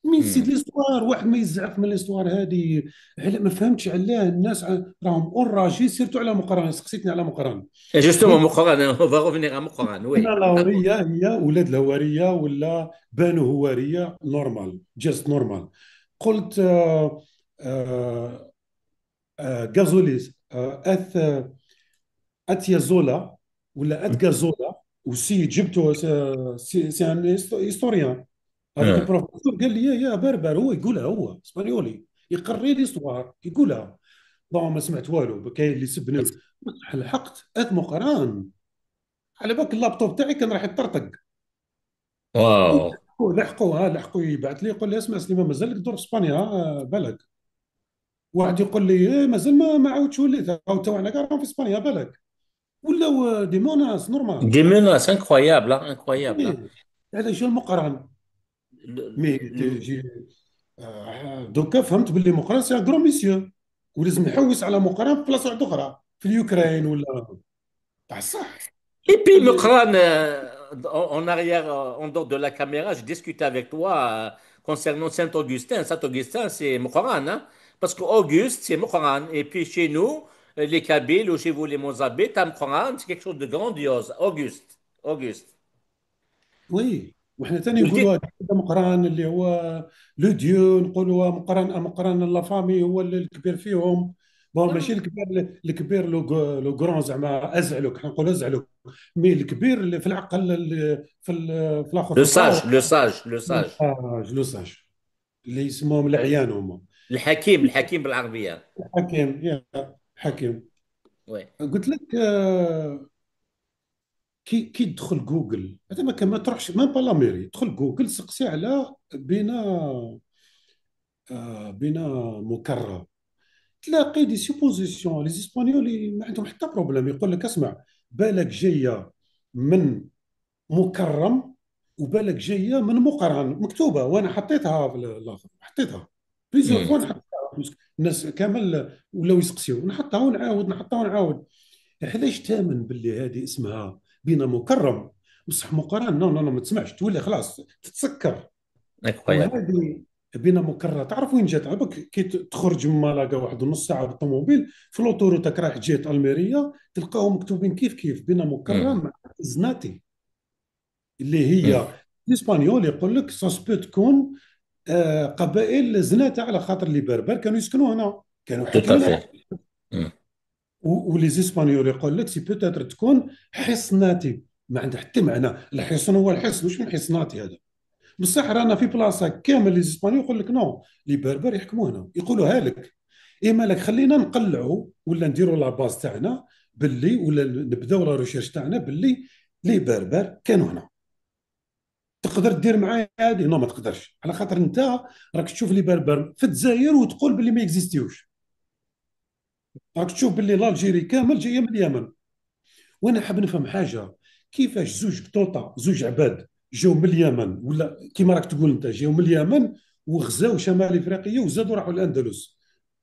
B: مين سيد
A: مم.
B: ليستوار، واحد ما يزعف من ليستوار هذه. ما فهمتش علاه الناس راهم اوراجي سيرتو على مقران. سقسيتني على مقران،
A: Et justement,
B: قلت
A: Moukhran, on va revenir à Moukhran,
B: انا
A: oui.
B: الهواريه هي ولاد الهواريه ولا بانوا هواريه نورمال جاست نورمال. قلت آه غازوليس اتيازولا ولا اتغازولا، والسيد جبته سي ان هيستوريان. هذاك
A: Ah.
B: البروفيسور قال لي يا بربر، هو يقولها، هو اسبانيولي يقري لي صوار يقولها. طبعا ما سمعت والو، كاين اللي سبني. لحقت اثمو قران، على بالك اللابتوب تاعي كان راح يطرطق.
A: Wow.
B: لحقوا يبعث لي يقول لي اسمع سليمان مازال لك دور في اسبانيا، بالك. واحد يقول لي إيه مازال ما عاودش وليت، او تو انا كاع راهم في اسبانيا بالك. ولاو ديما ناس نورمال.
A: Des menaces incroyables, hein, incroyables, hein.
B: إيه، هذا شو المقران.
A: Le-
B: مي
A: le-
B: تجي دوكا فهمت باللي مقران سي ان كرون ميسيو، ولازم نحوس على مقران في بلاصه واحده اخرى في اليوكرين ولا. تاع الصح.
A: Et puis, Moukhran, en arrière, en dehors de la caméra, je discutais avec toi concernant Saint-Augustin. Saint-Augustin, c'est Moukhran, hein? Parce qu'Auguste, c'est Moukhran. Et puis, chez nous, les Kabyles, ou chez vous, les Mozabés, Moukhran, c'est quelque chose de grandiose. Auguste. Auguste.
B: وي، وحنا ثاني
A: Je
B: نقولوا
A: dis,
B: هذا مقران اللي هو لو ديو، نقولوا مقران لا فامي هو اللي الكبير فيهم. بون ماشي الكبير، الكبير لو كرون زعما ازعلوك، حنا نقولوا ازعلوك. مي الكبير اللي في العقل، اللي في الاخر في
A: le
B: الطاوله.
A: sage, le sage, le
B: لو
A: sage.
B: ساج لو ساج، اللي يسموهم العيان هما.
A: الحكيم، الحكيم بالعربية.
B: حكيم يا حكيم.
A: Oui.
B: قلت لك كي تدخل جوجل هذا ما تروحش ما با لاميري، تدخل جوجل سقسي على بنا مكرر، تلاقي دي سيبوزيسيون. لي اسبانيولي ما عندهم حتى بروبليم، يقول لك اسمع، بالك جايه من مكرم وبالك جايه من مقرن، مكتوبه وانا حطيتها في الاخر، حطيتها بليزيور
A: Hmm.
B: فوا، نحطها. الناس كامل ولاو يسقسيو، نحطها ونعاود نحطها ونعاود. علاش تامن باللي هذه اسمها بنا مكرم بصح مقرن؟ نو نو نو، ما تسمعش تولي خلاص تتسكر.
A: Incroyable.
B: وهذه بنا مكرر، تعرف وين جات؟ عبك كي تخرج من مالاغا واحد نص ساعه بالطوموبيل في لوطوروتاك رايح جهه الميريا، تلقاهم مكتوبين كيف كيف بنا مكرر
A: Hmm.
B: مع زناتي، اللي
A: Hmm.
B: هي الاسبانيول يقول لك ساسبو تكون قبائل زناتة، على خاطر اللي بربر كانوا يسكنوا هنا، كانوا
A: Tout à
B: حاكمين.
A: fait. Hmm.
B: ولي زيسبانيول يقول لك سي بوتيتر تكون حصناتي، ما عنده حتى معنى. الحصن هو الحصن، مش من حصناتي هذا. بصح رانا في بلاصه كامل لي زيسبانيول يقول لك نو، لي بربر يحكموا هنا، يقولوها لك. ايه مالك، خلينا نقلعوا ولا نديروا لا باز تاعنا باللي، ولا نبداو لا ريشيرش تاعنا باللي لي بربر كانوا هنا. تقدر دير معايا هذه؟ نو ما تقدرش، على خاطر انت راك تشوف لي بربر في الجزائر وتقول باللي ما اكزيستيوش. راك تشوف باللي الجيري كامل جايه من اليمن. وانا حاب نفهم حاجه، كيفاش زوج بطوطه، زوج عباد جاوا من اليمن، ولا كيما راك تقول انت جاوا من اليمن وغزاو شمال افريقيا وزادوا راحوا الاندلس،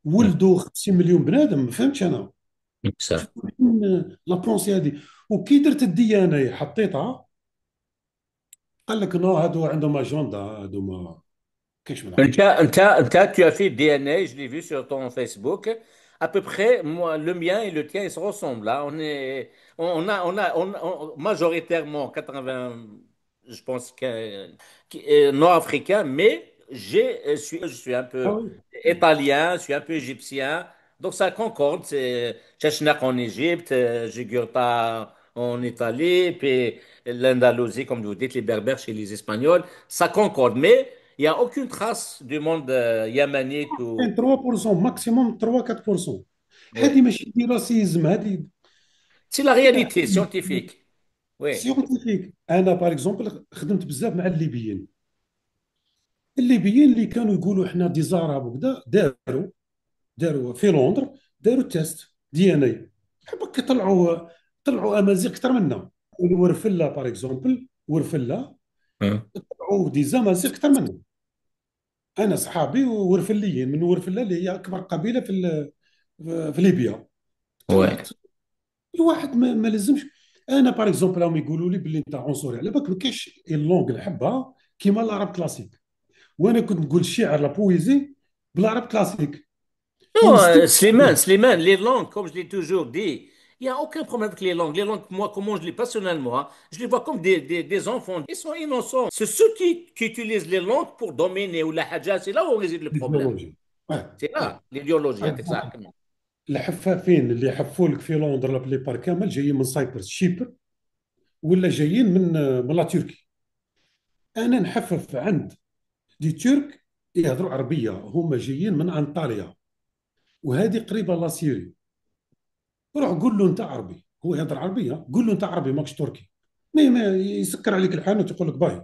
A: Hmm.
B: ولدوا 50 مليون بنادم؟ ما فهمتش انا.
A: Ça.
B: لا بونسي هذه. وكي درت الديانه حطيتها، قال لك نو هادو عندهم اجنده، هادو ما كاينش من عندهم.
A: Tu as fait DNA, je l'ai vu sur ton Facebook. À peu près, moi, le mien et le tien, ils se ressemblent, là. Majoritairement 80, je pense nord-africain, mais je suis un
B: Ah
A: peu
B: oui.
A: italien, je suis un peu égyptien. Donc ça concorde. C'est Chechnak en Égypte, Jugurtha en Italie, puis l'Andalousie, comme vous dites, les Berbères chez les Espagnols. Ça concorde. Mais il n'y a aucune trace du monde yéménite ou.
B: كاين 3% ماكسيموم، 3 4%.
A: Oui.
B: هذه ماشي دي راسيزم، هذه
A: C'est la réalité scientifique. Oui.
B: سيونتيفيك. انا باغ اكزومبل خدمت بزاف مع الليبيين. الليبيين اللي كانوا يقولوا احنا دي زاراب وكذا، داروا في لندن، داروا تيست دي ان اي، حبك طلعوا امازيغ اكثر منا. ورفله باغ اكزومبل، ورفله
A: Hein.
B: طلعوا دي زامازيغ اكثر منا. انا صحابي ورفليين من ورفله اللي هي اكبر قبيله في ليبيا.
A: Ouais.
B: طلعت. الواحد ما لازمش. انا باغ اكزومبل راهم يقولوا لي باللي انت عنصري، على بالك ما كاينش اللونغ نحبها كيما العرب كلاسيك، وانا كنت نقول الشعر لا بويزي بالعرب كلاسيك
A: Non,
B: ونستمتع بها.
A: Slimane, les langues, comme je l'ai toujours dit, il n'y a aucun problème avec les langues. Les langues, moi, comment je les personnellement, hein, je les vois comme des enfants. Ils sont innocents. C'est ceux qui utilisent les langues pour dominer ou la haja, c'est là où réside le problème.
B: الفيولوجيا. اه
A: C'est
B: اه
A: là, l'idéologie,
B: آه.
A: exactement.
B: الحفافين اللي حفوا لك في لندن بلي بار كامل جايين من سايبرس شيبر، ولا جايين من لا تركي. انا نحفف عند دي ترك يهضروا عربيه، هما جايين من انطاليا وهذه قريبه لا سيري. روح قول له انت عربي، هو يهضر عربيه، قول له انت عربي ماكش تركي، ما يسكر عليك الحانوت يقول لك باي.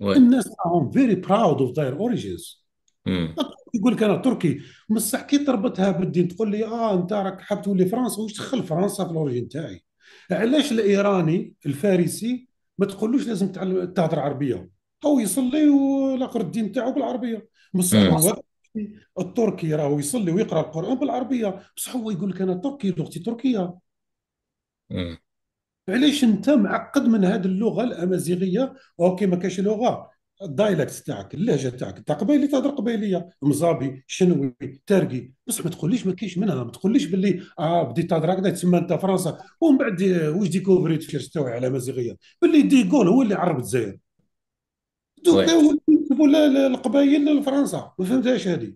A: Ouais.
B: الناس راهم فيري براود اوف ذاير اوريجينز.
A: Hmm.
B: يقول لك انا تركي، بصح كي تربطها بالدين تقول لي انت راك حاب تولي فرنسا، واش دخل فرنسا في الاوريجين تاعي؟ علاش الايراني الفارسي ما تقولوش لازم تهضر عربيه، او يصلي ولاقر الدين تاعو بالعربيه؟ بصح
A: Hmm.
B: هو التركي راهو يصلي ويقرا القران بالعربيه، بصح هو يقول لك انا تركي لغتي تركيه.
A: Hmm.
B: علاش انت معقد من هذه اللغه الامازيغيه؟ اوكي ما كاينش لغه، الدايلكت تاعك اللهجه تاعك، انت قبيلي تهضر قبيليه، مزابي شنوي تارقي، بصح ما تقوليش ما كاينش منها، ما تقوليش باللي بديت تهضر هكذا تسمى انت فرنسا. ومن بعد واش ديكوفريت في تستوعب على الامازيغيه باللي ديغول هو اللي عرب الجزائر، دوكا
A: Ouais.
B: يكتبوا القبائل لفرنسا، ما فهمتهاش هذه.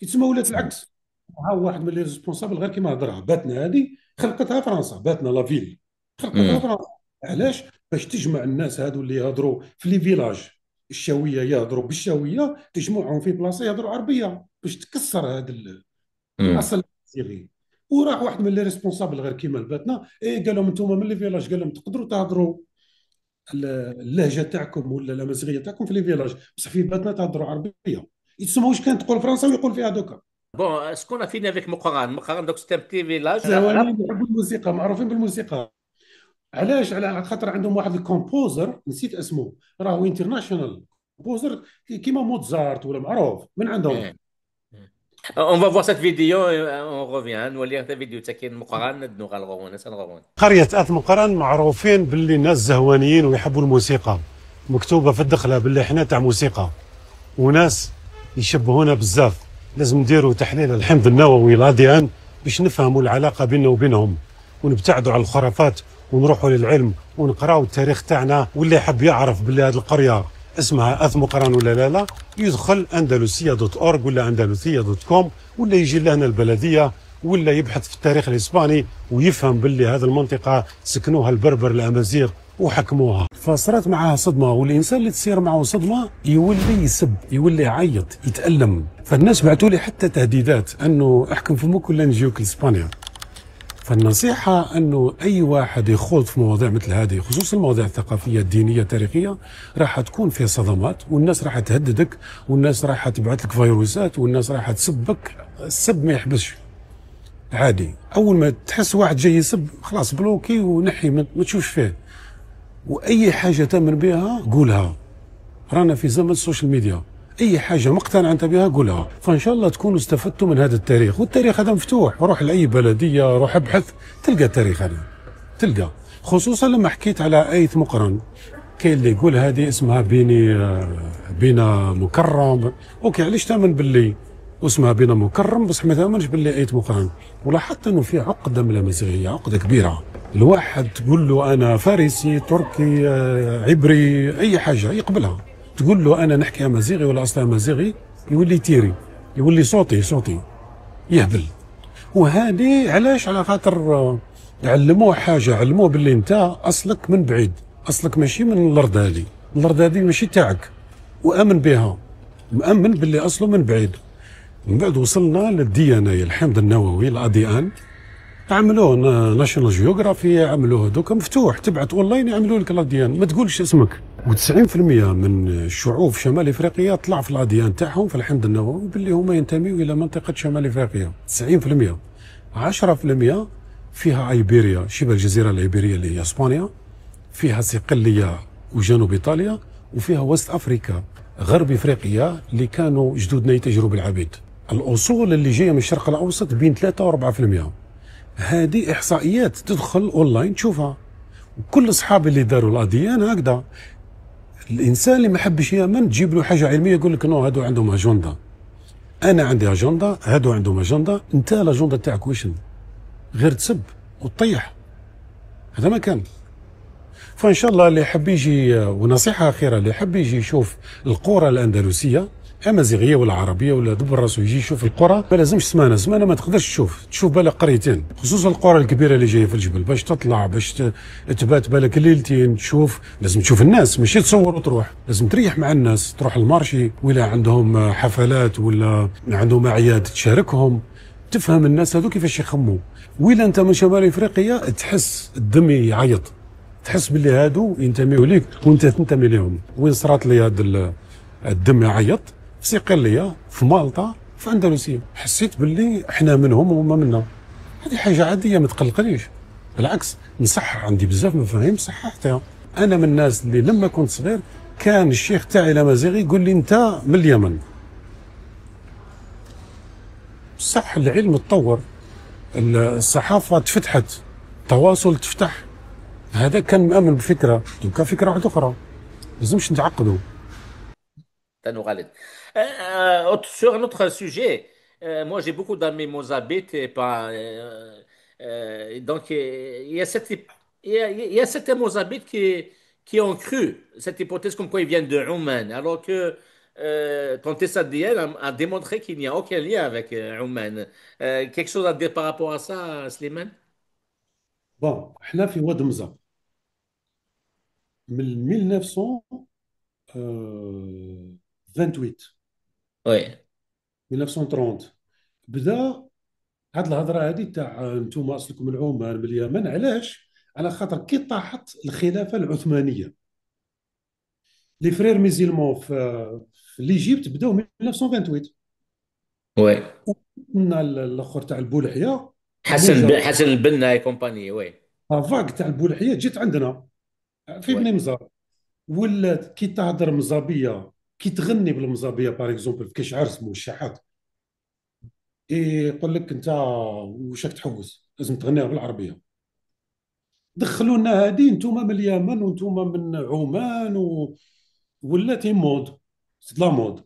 B: يتسمى ولات العكس. ها واحد من لي ريسبونسابل غير كيما هضرها، باتنا هذه خلقتها فرنسا، باتنا لا فيل خلقتها
A: Hmm.
B: فرنسا. علاش؟ باش تجمع الناس هادو اللي يهضروا في لي فيلاج الشاويه يهضروا بالشاويه، تجمعهم في بلاصه يهضروا عربيه باش تكسر هذا
A: Hmm.
B: الاصل الصيغي. وراح واحد من لي ريسبونسابل غير كيما الباتنا قال لهم انتم من لي فيلاج، قال لهم تقدروا تهضروا اللهجه تاعكم ولا الامازيغيه تاعكم في لي فيلاج، بصح في باتنا تهضروا عربيه. يتسمى واش كان تقول فرنسا ويقول فيها دوكا.
A: Bon, ce qu'on a fini avec Mokaran, donc c'est un petit village.
B: زوانين يحبوا الموسيقى، معروفين بالموسيقى. علاش؟ على خاطر عندهم واحد الكومبوزر نسيت اسمه، راهو انترناشونال كومبوزر كيما موتزارت ولا معروف من عندهم.
A: Hmm. On va voir cette vidéo et on revient. نولي هذا فيديو تاكين مقارنة ندنو غالغون سنغون.
B: قرية آث مقرن معروفين باللي ناس زهوانيين ويحبوا الموسيقى، مكتوبة في الدخلة باللي احنا تاع موسيقى، وناس يشبهونا بزاف. لازم نديروا تحليل الحمض النووي الأديان باش نفهموا العلاقة بيننا وبينهم، ونبتعدوا على الخرافات ونروحوا للعلم ونقراوا التاريخ تاعنا. واللي يحب يعرف باللي هذه القرية اسمها آث مقرن ولا لا، يدخل أندلسية.org ولا أندلسية.com، ولا يجي لهنا البلدية، ولا يبحث في التاريخ الإسباني ويفهم باللي هذه المنطقة سكنوها البربر الأمازيغ وحكموها. فصارت معها صدمة، والإنسان اللي تصير معه صدمة يولي يسب، يولي يعيط، يتألم. فالناس بعثوا لي حتى تهديدات أنه احكم فمك ولا نجيوك لإسبانيا. فالنصيحة أنه أي واحد يخوض في مواضيع مثل هذه، خصوصا المواضيع الثقافية الدينية التاريخية، راح تكون فيه صدمات، والناس راح تهددك، والناس راح تبعث لك فيروسات، والناس راح تسبك. السب ما يحبسش، عادي. أول ما تحس واحد جاي يسب خلاص بلوكي ونحي، ما تشوفش فيه. وأي حاجة تؤمن بها قولها، رانا في زمن السوشيال ميديا، اي حاجه مقتنع انت بها قولها. فان شاء الله تكونوا استفدتوا من هذا التاريخ، والتاريخ هذا مفتوح، روح لاي بلديه، روح ابحث تلقى التاريخ هذا، تلقى. خصوصا لما حكيت على آية مقرن، كاين اللي يقول هذه اسمها بينا مكرم. اوكي، علاش تامن باللي اسمها بينا مكرم بصح ما تامنش باللي آية مقرن؟ ولاحظت انه في عقده من الامازيغيه، عقده كبيره. الواحد تقول له انا فارسي، تركي، عبري، اي حاجه يقبلها. تقول له انا نحكي امازيغي ولا اصلا امازيغي، يولي تيري، يولي صوتي يهبل. وهذه علاش؟ على خاطر علموه حاجه، علموه باللي انت اصلك من بعيد، اصلك ماشي من الارض هذه، الارض هذه ماشي تاعك، وامن بها، مؤمن باللي اصله من بعيد. من بعد وصلنا للديانه، الحمض النووي الاديان، عملوه ناشونال جيوغرافي، عملوه هذوك مفتوح، تبعت اونلاين يعملوا لك الاديان، ما تقولش اسمك. و90% من الشعوب في شمال افريقيا طلع في الاديان تاعهم في الحمض النووي باللي هما ينتميوا الى منطقه شمال افريقيا، 90%. 10% فيها ايبيريا، شبه الجزيره الايبيريه اللي هي اسبانيا، فيها صقليه وجنوب ايطاليا، وفيها وسط افريقيا، غرب افريقيا اللي كانوا جدودنا يتاجروا بالعبيد. الاصول اللي جايه من الشرق الاوسط بين 3 و 4%. هذه احصائيات تدخل اونلاين تشوفها. كل اصحابي اللي داروا الاديان هكذا. الانسان اللي ما حبش يامن تجيب له حاجه علميه يقول لك نو هادو عندهم اجنده. انا عندي اجنده، هادو عندهم اجنده، انت الاجنده تاعك وشن؟ غير تسب وتطيح. هذا ما كان. فان شاء الله اللي يحب يجي، ونصيحه اخيره، اللي يحب يجي يشوف القرى الاندلسيه امازيغيه ولا عربيه ولا دبر راسو يجي يشوف القرى، ما لازمش سمانه، سمانه ما تقدرش تشوف بالك قريتين، خصوصا القرى الكبيره اللي جايه في الجبل، باش تطلع باش تبات بالك ليلتين تشوف. لازم تشوف الناس، ماشي تصور وتروح، لازم تريح مع الناس، تروح المارشي ولا عندهم حفلات ولا عندهم اعياد تشاركهم، تفهم الناس هذو كيفاش يخموا. ولا انت من شمال افريقيا تحس الدم يعيط، تحس باللي هادو ينتميوا ليك وانت تنتمي لهم. وين صرات لي هذا الدم يعيط؟ في صقليه، في مالطا، في اندلسيه، حسيت باللي احنا منهم وهما منا. هذه حاجه عاديه، ما تقلقنيش، بالعكس نصحح، عندي بزاف مفاهيم صححتها. انا من الناس اللي لما كنت صغير كان الشيخ تاعي الامازيغي يقول لي انت من اليمن. صح، العلم تطور، الصحافه تفتحت، التواصل تفتح. هذا كان مؤمن بفكره، دوكا فكره واحده اخرى، لازمش نتعقدوا.
A: Tano Khaled. Sur un autre sujet, moi j'ai beaucoup d'amis mozambiques et donc il y a il y a certains Mozambiques qui ont cru cette hypothèse comme quoi ils viennent de Oman, alors que ton test ADN a démontré qu'il n'y a aucun lien avec Oman. Quelque chose à dire par rapport à ça, Slimane?
B: بون احنا في واد مزا من 1928،
A: Oui.
B: 1930 بدا هاد الهضره هذه تاع انتم اصلكم من عمان من اليمن. علاش؟ على خاطر كي طاحت الخلافه العثمانيه، لي فرير ميزيلمون في ليجيبت بداو من 1928.
A: Oui.
B: قلنا الاخر تاع البولحيه، موجه
A: حسن البنا et compagnie, oui.
B: فاك تاع البولحيه جات عندنا في
A: Oui.
B: بني مزار. ولات كي تهضر مزابيه، كي تغني بالمزابيه باغ اكزومبل في كاش عرس مو الشحات، يقول لك انت واش راك تحوس، لازم تغنيها بالعربيه. دخلوا لنا هذه انتم من اليمن وانتم من عمان ولات مود، سي لا مود.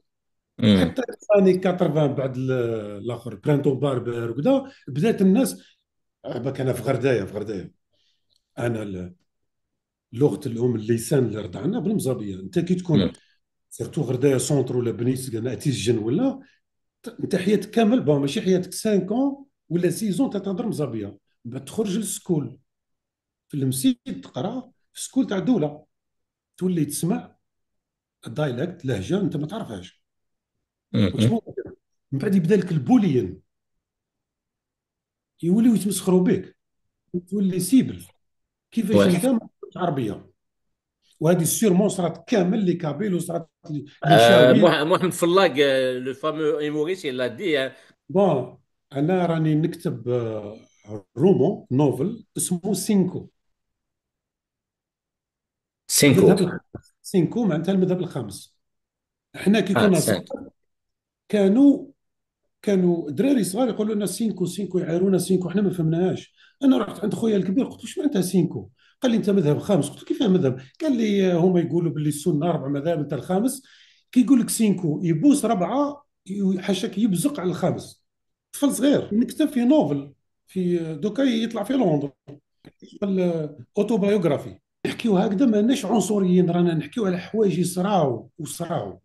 A: Hmm.
B: حتى ثاني 80 بعد الاخر برانتون باربر وكذا بدات الناس. باك انا في غردايه، انا لغه الام اللسان اللي رضعنا بالمزابيه. انت كي تكون
A: Hmm.
B: سيرتو غردايه سونتر ولا بنيس كاع تيجن ولا، انت حياتك كامل بون ماشي حياتك 5 ولا 6 تهضر مزابيه. بعد تخرج للسكول في المسيد تقرا في سكول تاع الدوله، تولي تسمع الدايلكت لهجه انت ما تعرفهاش.
A: Hmm.
B: وشمو من بعد يبدا لك البوليين، يوليو يتمسخروا بك، تولي سيبل كيفاش انت
A: Ouais.
B: ما تعرفش عربيه. وهذه سيرمون صرات كامل لي كابيل وصرات لي شاويين.
A: Mohamed Fallag, le fameux humoriste, il l'a dit, hein.
B: بون انا راني نكتب رومون نوفل اسمه سينكو، المذهب
A: Cinco.
B: الخامس. سينكو معناتها المذهب الخامس. احنا كي
A: Ah,
B: كنا
A: cinq.
B: صغار كانوا كانوا دراري صغار يقولوا لنا سينكو سينكو، يعايرونا سينكو، احنا ما فهمناهاش. انا رحت عند خويا الكبير قلت له اش معناتها سينكو؟ قال لي انت مذهب خامس. قلت له كيف مذهب؟ قال لي هما يقولوا باللي السنه 4 مذاهب، انت الخامس. كي يقول لك سينكو يبوس 4، حاشاك يبزق على الخامس. طفل صغير نكتب في نوفل، في دوكا يطلع في لندن اوتوبايوغرافي. نحكيو هكذا ماناش عنصريين، رانا نحكيو على حوايج يصراو وصراو.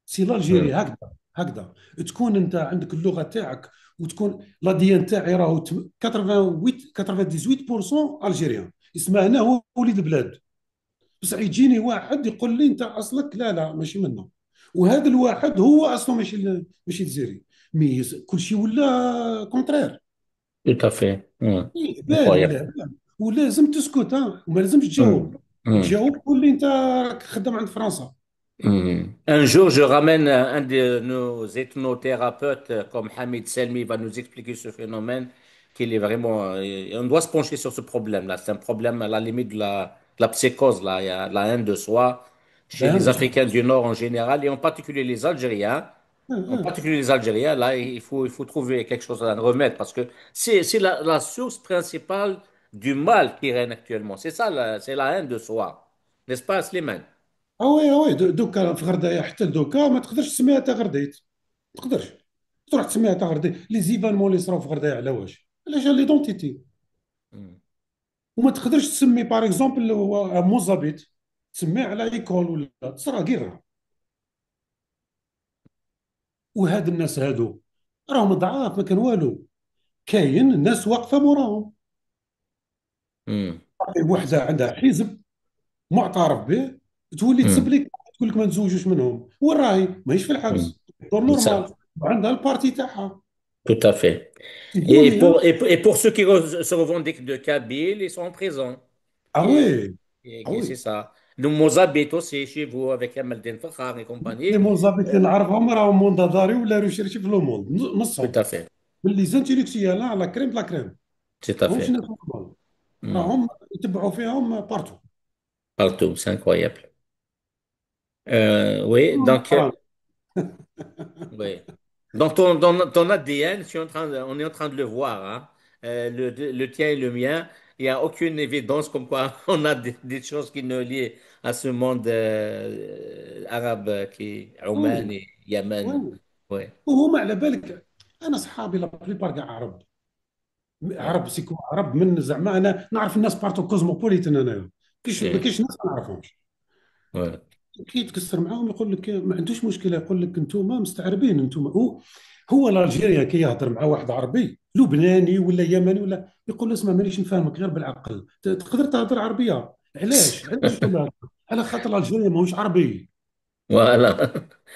B: سي
A: Hmm.
B: الجيري هكذا، هكذا تكون انت عندك اللغه تاعك، وتكون لا ديان تاعي راهو 88 98% الجيريان، يسمى انا هو وليد البلاد. بصح يجيني واحد يقول لي انت اصلك لا لا ماشي منا، وهذا الواحد هو اصله ماشي جزيري. مي كل شيء ولا كونترير.
A: Tout à fait. Hmm.
B: هبال ولا
A: Incroyable.
B: هبال، ولازم تسكت وما لازمش
A: Hmm.
B: تجاوب.
A: Hmm.
B: تجاوب قول لي انت راك خدام عند فرنسا.
A: Hmm. Un jour, je ramène un de nos ethnothérapeutes comme Hamid Selmi, il va nous expliquer ce phénomène, qu'il est vraiment, on doit se pencher sur ce problème-là. C'est un problème à la limite de la psychose, là. Il y a la haine de soi chez
B: لا
A: les
B: عنده صح.
A: Africains du Nord en général et en particulier les Algériens. En particulier les Algériens, là, il faut trouver quelque chose à remettre parce que c'est la source principale du mal qui règne actuellement. C'est ça, c'est la haine de soi. N'est-ce pas, Slimane?
B: دوكا في غردايه حتى دوكا ما تقدرش تسميها تا غرديت، ما تقدرش تروح تسميها تا غرديت. لي زيفالمون اللي صراو في غردايه على واش؟ علاش على ليدونتيتي.
A: Hmm.
B: وما تقدرش تسمي باغ اكزومبل موزابيت تسميه على ايكول ولا تصرا غير. وهاد الناس هادو راهم ضعاف، ما كان والو. كاين الناس واقفه موراهم.
A: Hmm.
B: وحده عندها حزب معترف به، تولي تسب
A: Hmm.
B: لك تقول لك ما نتزوجوش منهم، وين راهي ماهيش في
A: Hmm.
B: الحبس، دور
A: C'est ça,
B: نورمال، وعندها البارتي تاعها.
A: tout à fait. Et
B: تقولي ها.
A: pour ceux qui se revendiquent de Kabyle, ils sont en prison.
B: اه وي. اه
A: C'est
B: وي.
A: ça. Le Mozambique aussi, chez vous, avec Amaldine Fakhar et
B: لي
A: compagnie.
B: موزابيك اللي نعرفهم راهم مونداداري ولا ريشيرشي في لو موند،
A: Tout
B: نصهم
A: à fait.
B: من لي زانتيليكتيال على كريم لا كريم.
A: Tout à
B: ماهمش
A: fait.
B: ناس نورمال،
A: Hmm.
B: راهم يتبعوا فيهم بارتو.
A: Partout, c'est incroyable. Oui, donc,
B: حرام.
A: oui. Donc ton ADN, on est en train de le voir, hein. Le tien et le mien, il n'y a aucune évidence comme quoi on a des choses qui nous lient à ce monde arabe qui est Oman
B: وي.
A: et Yémen.
B: وي.
A: Ouais.
B: وهما على بالك، انا صحابي لا بليبار كاع عرب،
A: Ouais.
B: عرب سيكون عرب من زعما انا نعرف الناس بارتو كوزموبوليتان انايا. ما
A: Ouais.
B: كاينش ناس ما نعرفهمش.
A: Ouais.
B: كي يتكسر معاهم يقول لك ما عندوش مشكله، يقول لك انتم مستعربين انتم. هو الالجيريا كي يهضر مع واحد عربي لبناني ولا يمني ولا، يقول له اسمع مانيش نفهمك غير بالعقل، تقدر تهضر عربيه. علاش يقول لها؟ على خاطر الجيريا ماهوش عربي،
A: Voilà.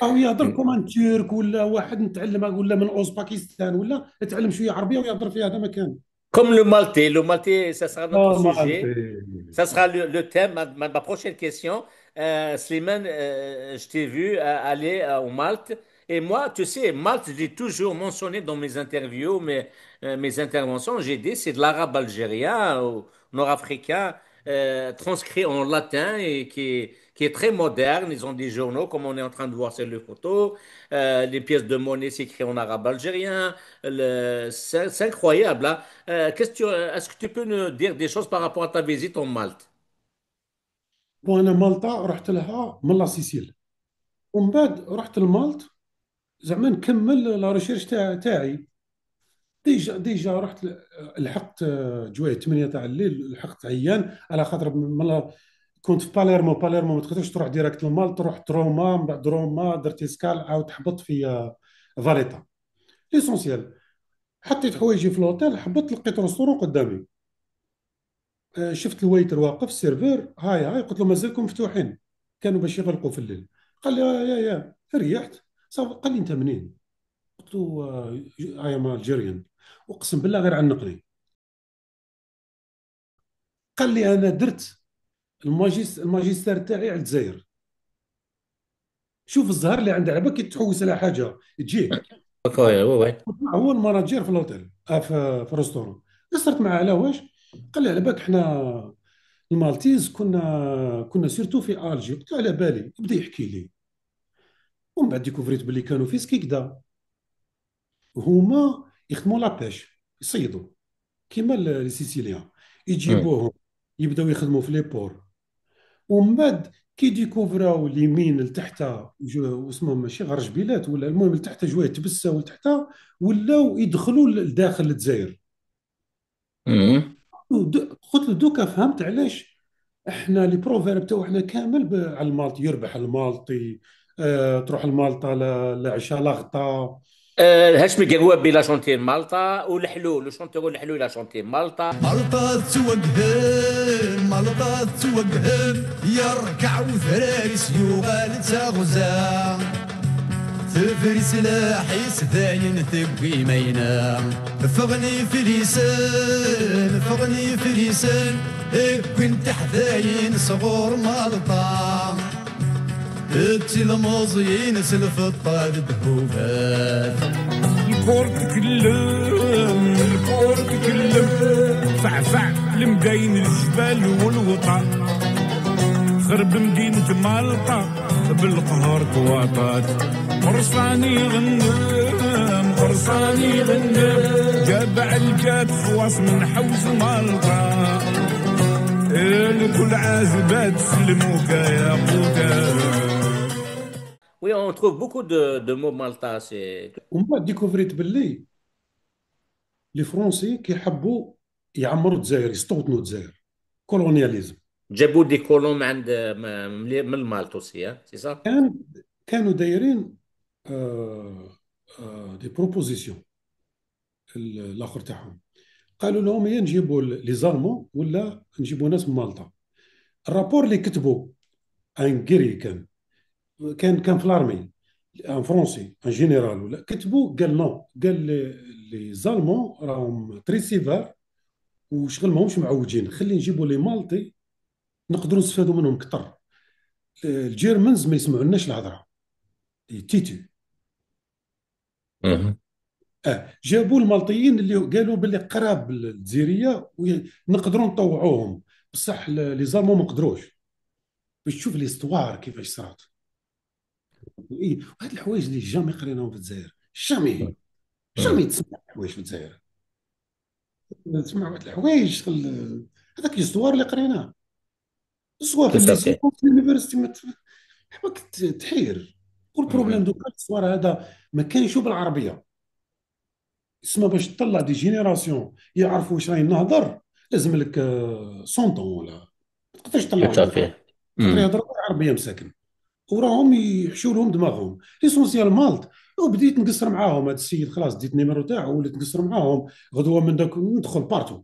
B: او يهضر كومان ترك ولا واحد متعلم ولا من اوزباكستان ولا يتعلم شويه عربيه ويهضر فيها، هذا ما كان.
A: Comme le Maltais. Le Maltais, ça sera notre
B: ما انت.
A: sujet. Ça sera le thème, ma prochaine question. Slimane, je t'ai vu aller au Malte. Et moi, tu sais, Malte, je l'ai toujours mentionné dans mes interviews, mes interventions. J'ai dit, c'est de l'arabe algérien ou nord-africain, transcrit en latin et qui est très moderne. Ils ont des journaux, comme on est en train de voir sur les photos. Les pièces de monnaie s'écrivent en arabe algérien. C'est incroyable, hein. Est-ce que tu peux nous dire des choses par rapport à ta visite en Malte?
B: وانا مالطا رحت لها من لا سيسيل، ومن بعد رحت لمالط زعما نكمل لا ريشيرش تاعي. ديجا رحت لحقت جويه 8 تاع الليل، لحقت عيان على خاطر كنت في باليرمو ما تقدرش تروح ديريكت لمالط، تروح روما، من بعد روما درت اسكال عاود حبطت في فاليتا. ليسونسيال حطيت حوايجي في الهوتيل، حبطت لقيت ريستورون قدامي. شفت الويتر واقف السيرفور، هاي قلت له مازالكم مفتوحين؟ كانوا باش يغلقوا في الليل. قال لي يا ريحت صافي. قال لي انت منين؟ قلت له اي ام الجيريان. اقسم بالله غير عنقني. قال لي انا درت الماجستير تاعي على الجزائر. شوف الزهر اللي عند عباك كي تحوس على حاجه تجيك.
A: Oui, oui,
B: هو المناجير في الهوتيل في الريستورون. قصرت معاه على واش؟ قال لي على بالك احنا المالتيز كنا سيرتو في الجي. قلت له على بالي. بدا يحكي لي، ومن بعد ديكوفريت باللي كانوا في سكيكدا هما يخدموا لابيش، يصيدوا كيما لي سيسيليان،
A: oui.
B: يجيبوهم يبداو يخدموا في لي بور. ومن بعد كي ديكوفراو اليمين لتحت واسمهم ماشي غرجبيلات ولا المهم لتحت جويه تبساو لتحت، ولاو يدخلوا لداخل الجزائر.
A: Mhm.
B: قلت له دوكا فهمت علاش احنا لي بروفيرب تاعنا كامل على المالطي. يربح المالطي، تروح لمالطا لعشاء لغطا.
A: هاشمي قروبي لا شونتي مالطا والحلو لو شونتور الحلو لا شونتي مالطا.
F: ملطة توقهن ملطة توقهن يركع وثراري سيوغال تغزا تفري سلاحي سذاين ثقي مينا فغني في لسان كنت حذاين صغور ملطة ابتي الموزين سلف الطاد دهوبات
G: الكور تكلم فعفع المقاين الجبال والوطن خرب مدينة مالطا بالقهر طواطات قرصاني غنم قرصاني غنم جابع الجات خواص من حوز مالطا الكل عازبات سلموك يا قوتا.
A: Oui, on trouve beaucoup de mots maltais.
B: ومن بعد ديكوفريت باللي لي فرونسي كيحبوا يعمروا الجزائر، يستوطنوا الجزائر، كولونياليزم.
A: جابوا دي كولون عند من المالطوسي، سي صح؟
B: كانوا دايرين دي بروبوزيسيون الاخر تاعهم، قالوا لهم يا نجيبوا لي زالمون ولا نجيبوا ناس من مالطا. الرابور اللي كتبوا ان كيري كان في لارمي، ان فرونسي ان جينيرال ولا كتبوا، قال نو، قال لي زالمون راهم تري سيفار وشغل ماهمش معوجين، خلي نجيبوا لي مالطي نقدروا نستفادوا منهم كثر. الجيرمنز ما يسمعوناش الهضره تيتو. جابوا المالطيين اللي قالوا باللي قراب الجزيريه ونقدروا نطوعوهم، بصح لي زالمون ما قدروش. باش تشوف ليستوار كيفاش صارت. وهاد الحوايج اللي جامي قريناهم في الجزائر، جامي تسمع الحوايج في الجزائر، تسمع واحد الحوايج شغل هذاك ليستوار اللي قريناه، الصوار في الليسي في اليونيفرسيتي حبك تحير. والبروبليم دوكا الصوار هذا ما كاينش بالعربيه، اسمها باش تطلع دي جينيراسيون يعرفوا واش راهي نهضر لازم لك 100 طون ولا ما تقدرش تطلع واحد يقدر يهضر بالعربيه مساكن، وراهم يحشوا لهم دماغهم. ليسونسيال مالط وبديت نقصر معاهم، هذا السيد خلاص ديت النيميرو تاعو وليت نقصر معاهم غدوه من داك ندخل بارتو،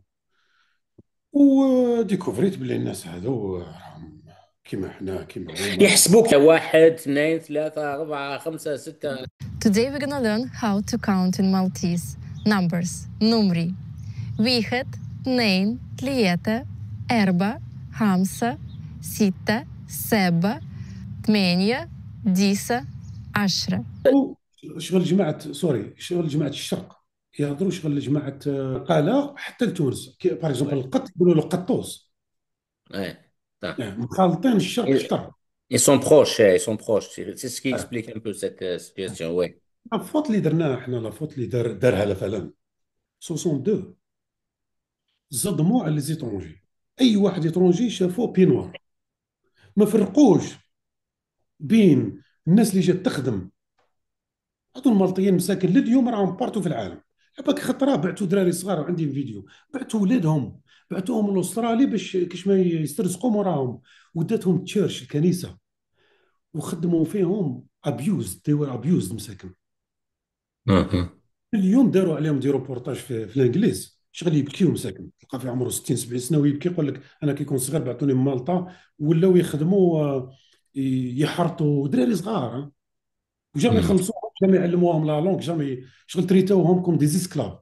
B: وديكوفريت بلي الناس هذو راهم كيما حنا كيما
A: يحسبوك 1 2 3 4 5 6.
H: Today we're gonna learn how to count in Maltese. Numbers. Numri. 1 2 3 4 5 6 7 8 10 10.
B: شغل جماعة شغل جماعة الشرق يهضروا شغل جماعة قالة حتى لتونس، باغ اكزومبل القط يقولوا له قطوس. مخالطين الشرق اكثر.
A: Ils sont proches, ils sont proches. C'est ce qui explique un peu cette situation, oui.
B: La faute اللي درناها احنا، لا فوت اللي دارها لفلان 62 صدموا على لي زيترونجي. اي واحد ايترونجي شافوه بينوار، ما فرقوش بين الناس اللي جات تخدم. هذو المالطيين مساكن لليوم راهم بارتو في العالم. عباك خطره بعثوا دراري صغار، عندي فيديو، بعثوا ولادهم بعثوهم لاسترالي باش كاش ما يسترزقوا موراهم، وداتهم تشيرش الكنيسه وخدموا فيهم ابيوز، ديور ابيوز مساكن. اليوم داروا عليهم دي روبورتاج في الانجليز، شغل يبكيو مساكن، تلقى في عمره 60 70 سنه ويبكي، يقول لك انا كي كنت صغير بعثوني من مالطا ولاو يخدموا يحرطوا دراري صغار، وجامي يخلصوهم، جامي يعلموهم لا لونغ، جامي شغل تريتوهم كوم دي زيسكلاف.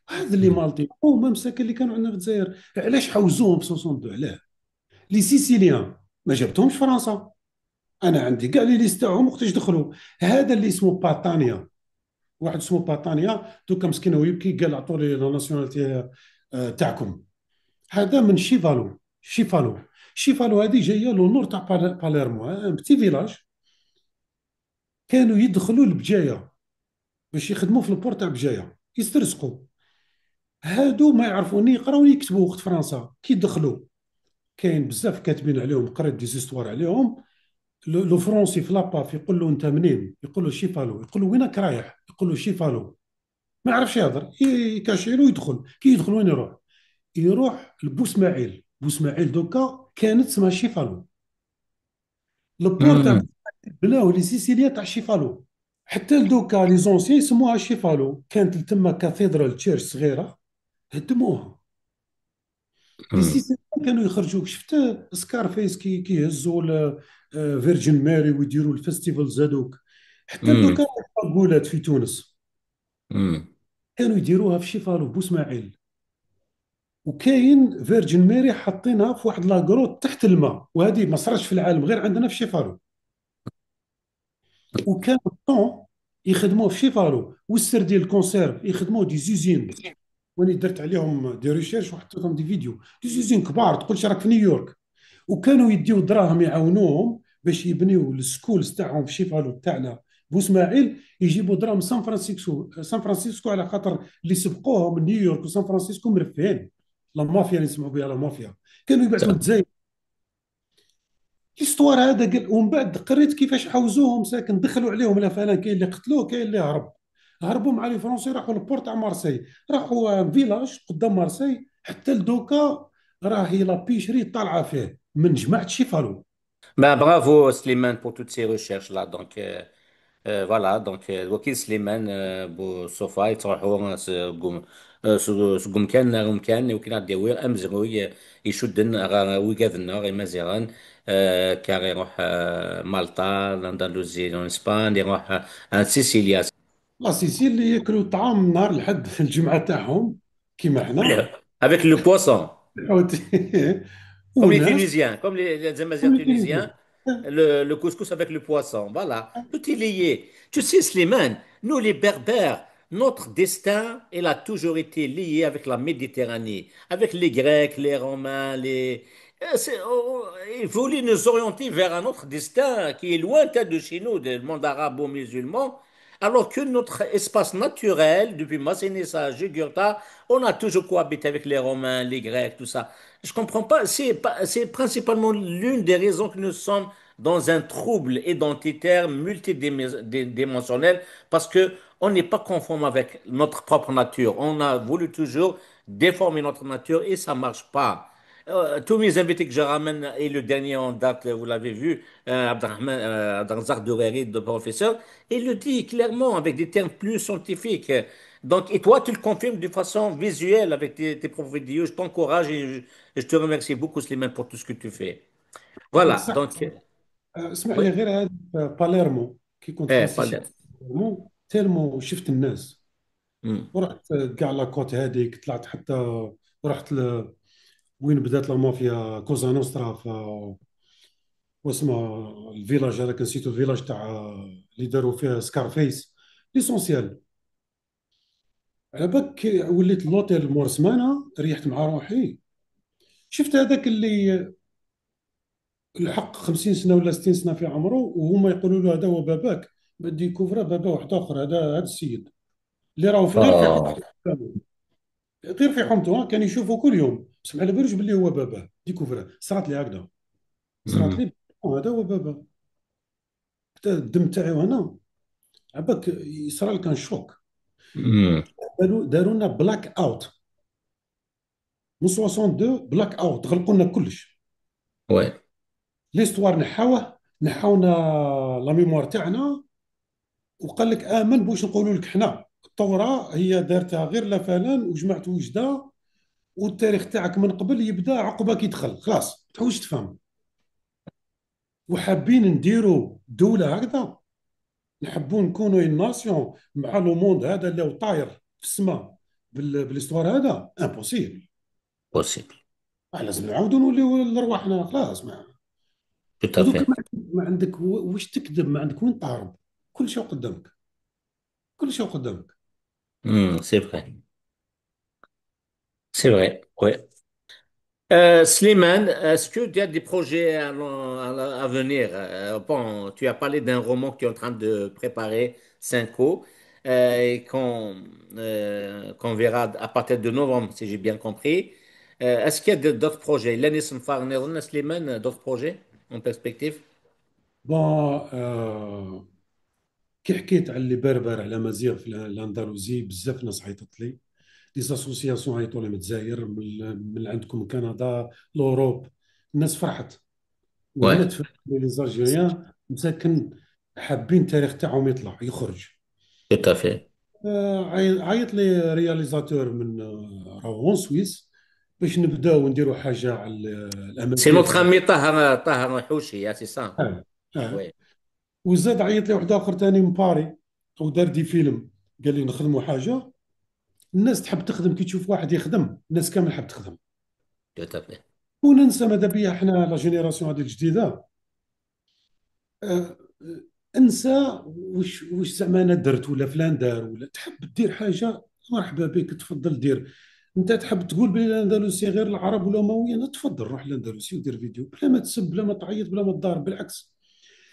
B: هذا اللي مالطي هما مساكن اللي كانوا عندنا في الجزائر. علاش حوزوهم في 62؟ علاه؟ لي سيسيليان ما جابتهمش فرنسا، انا عندي كاع لي ليست تاعهم وقتاش دخلوا. هذا اللي اسمه باتانيا، واحد اسمه باتانيا دوكا مسكين ويبكي، قال عطوا لي لا ناسيوناليتي تاعكم. هذا من شيفالو هذه جايه لو نور تاع باليرمو، بتي فيلاج. كانوا يدخلوا لبجايه باش يخدموا في البورت تاع بجايه يسترزقوا. هادو ما يعرفوا ني يقراو ني يكتبوا وقت فرنسا. كي دخلوا كاين بزاف كاتبين عليهم، قريت دي زيستوار عليهم. لو فرونسي في لاباف يقول له انت منين، يقول له شيفالو، يقول له وينك رايح، يقول له شيفالو، ما يعرفش يهضر، يكاشيرو يدخل. كي يدخل وين يروح لبوسماعيل. بوسماعيل دوكا كانت اسمها شيفالو. البورت بناوه لي سيسيليا تاع شيفالو، حتى لدوكا لي زونسيان يسموها شيفالو. كانت تما كاثيدرال تشيرش صغيره هدموها. لي سيسيليا كانوا يخرجوا، شفت سكارفيس كي يهزوا فيرجن ماري ويديروا الفيستيفالز هذوك. حتى دوكا القولات في تونس كانوا يديروها في شيفالو بوسماعيل. وكاين فيرجن ماري حاطينها في واحد لاكروت تحت الماء، وهذه ما صارتش في العالم غير عندنا في شيفالو. وكان الطون يخدموه في شيفالو، والسردين الكونسيرف يخدموه دي زوزين. واني درت عليهم دي ريشيرش وحطيتهم دي فيديو، دي زوزين كبار تقولش راك في نيويورك. وكانوا يديو دراهم يعاونوهم باش يبنيو السكولز تاعهم في شيفالو تاعنا بوسماعيل يجيبوا دراهم سان فرانسيسكو، سان فرانسيسكو على خاطر اللي سبقوهم من نيويورك وسان فرانسيسكو مرفهين. لا مافيا اللي يسمعوا بها لا مافيا كانوا يبعثوا للجزائر. الاستوار هذا قال، ومن بعد قريت كيفاش حوزوهم ساكن، دخلوا عليهم لا فلان، كاين اللي قتلوه كاين اللي هرب. هربوا مع لي فرونسي راحوا للبورت تاع مارسي، راحوا فيلاج قدام مارسي، حتى لدوكا راهي لا بيشري طالعه فيه من جماعه شيفالو.
A: Ben, bravo Slimane pour toutes ces recherches-là. Donc, voilà, donc الوكيل سليمان بوصفا يتروحوا سقوم كان نارهم كان وكنا ديوير أمزغوي يشدن ويقاذنا غير مزيغان كار يروح مالطا الأندلسية إسبان يروح سيسيليا.
B: لا سيسيل اللي ياكلوا طعام من نهار الحد في الجمعه تاعهم كيما حنا.
A: avec le poisson. Comme les
B: وناس
A: Tunisiens, comme les Amazirs tunisiens,
B: كوميتيزيان.
A: le couscous avec le poisson. Voilà, tout est lié. Tu sais, Slimane, nous les Berbères, notre destin, il a toujours été lié avec la Méditerranée, avec les Grecs, les Romains, ils voulaient nous orienter vers un autre destin qui est lointain de chez nous, du monde arabo-musulman, alors que notre espace naturel, depuis Massinissa, Jugurtha, on a toujours cohabité avec les Romains, les Grecs, tout ça. Je comprends pas. C'est principalement l'une des raisons que nous sommes dans un trouble identitaire multidimensionnel parce que on n'est pas conforme avec notre propre nature. On a voulu toujours déformer notre nature et ça marche pas. Tous mes invités que je ramène, et le dernier en date, vous l'avez vu, Abdelrahman, Abdelrazak Doureiri, de professeur, il le dit clairement avec des termes plus scientifiques. Donc, et toi, tu le confirmes de façon visuelle avec tes propres vidéos. Je t'encourage et je te remercie beaucoup, Slimane, pour tout ce que tu fais.
B: يعطيك
A: Voilà,
B: الصحة.
A: donc,
B: اسمح
A: oui,
B: لي غير هذا باليرمو كي كنت
A: pas
B: راسي
A: l'air.
B: باليرمو تيرمو شفت الناس.
A: Hmm.
B: ورحت كاع لاكوت هذيك طلعت حتى رحت وين بدات لا مافيا كوزا نوسترا واسمها الفيلاج هذاك نسيتو الفيلاج تاع اللي داروا فيه سكارفيس ليسونسيال. على بالك وليت لوتيل مور سمانه ريحت مع روحي. شفت هذاك اللي الحق 50 سنه ولا 60 سنه في عمره وهما يقولوا له هذا هو باباك، بدي يكوفرا بابا واحد اخر، هذا السيد اللي راهو غير في
A: Oh.
B: حومته، غير في حومته كان يشوفه كل يوم بس ما على بالوش باللي هو باباه. ديكوفرا صرات لي هكذا، صرات
A: Hmm.
B: لي هذا هو بابا. حتى الدم تاعي هنا عباك يصرى لك كان شوك.
A: Hmm.
B: داروا لنا بلاك اوت من 62 بلاك اوت، غلقوا لنا كلش.
A: Ouais.
B: ليستوار نحاونا لا ميموار تاعنا، وقال لك امن بوش نقولوا لك حنا الثوره هي دارتها غير لا فلان وجمعت وجده، والتاريخ تاعك من قبل يبدا عقبك يدخل خلاص تحوش تفهم. وحابين نديروا دوله هكذا، نحبوا نكونوا une ناسيون مع لو موند هذا اللي هو طاير في السماء بالاستوار هذا امبوسيبل.
A: Possible.
B: لازم نعاودوا نوليو لرواحنا خلاص.
A: Tout à
B: ودوك
A: fait.
B: ما عندك واش تكذب، ما عندك وين تهرب، كل شيء قدامك، كل شيء قدامك.
A: C'est vrai. C'est vrai. Ouais. Slimane, est-ce que tu as des projets à venir? Bon, tu as parlé d'un roman que tu es en train de préparer, Cinco, et qu'on verra à partir de novembre, si j'ai bien compris. Est-ce qu'il y a d'autres projets? L'année Farner, Slimane, d'autres projets en perspective?
B: بون كي حكيت على اللي بربر على مزيغ في الاندلسي بزاف ناس عيطت لي، دي زاسوسياسيون عيطوا لي من الجزائر، من عندكم كندا، لوروب. الناس فرحت وهنا
A: Ouais,
B: تفهم لي زالجيريان مساكن حابين التاريخ تاعهم يطلع يخرج.
A: tout à fait.
B: عيط لي رياليزاتور من راهو سويس باش نبداو نديروا حاجه على
A: C'est
B: الامازيغ.
A: notre ami Tahar Houchi, hein, c'est ça?
B: اه اه.
A: Oui,
B: وزاد عيط لي واحد اخر ثاني من باري ودار دي فيلم، قال لي نخدموا حاجه. الناس تحب تخدم كي تشوف واحد يخدم، الناس كامل حب تخدم.
A: tout à fait.
B: وننسى ماذا بيا احنا لا جينيراسيون هذه الجديده. آه، انسى وش زعما انا درت ولا فلان دار، ولا تحب دير حاجه مرحبا بك تفضل دير. انت تحب تقول بلي الاندلسي غير العرب والامويين، تفضل روح الاندلسي ودير فيديو بلا ما تسب بلا ما تعيط بلا ما تضارب، بالعكس.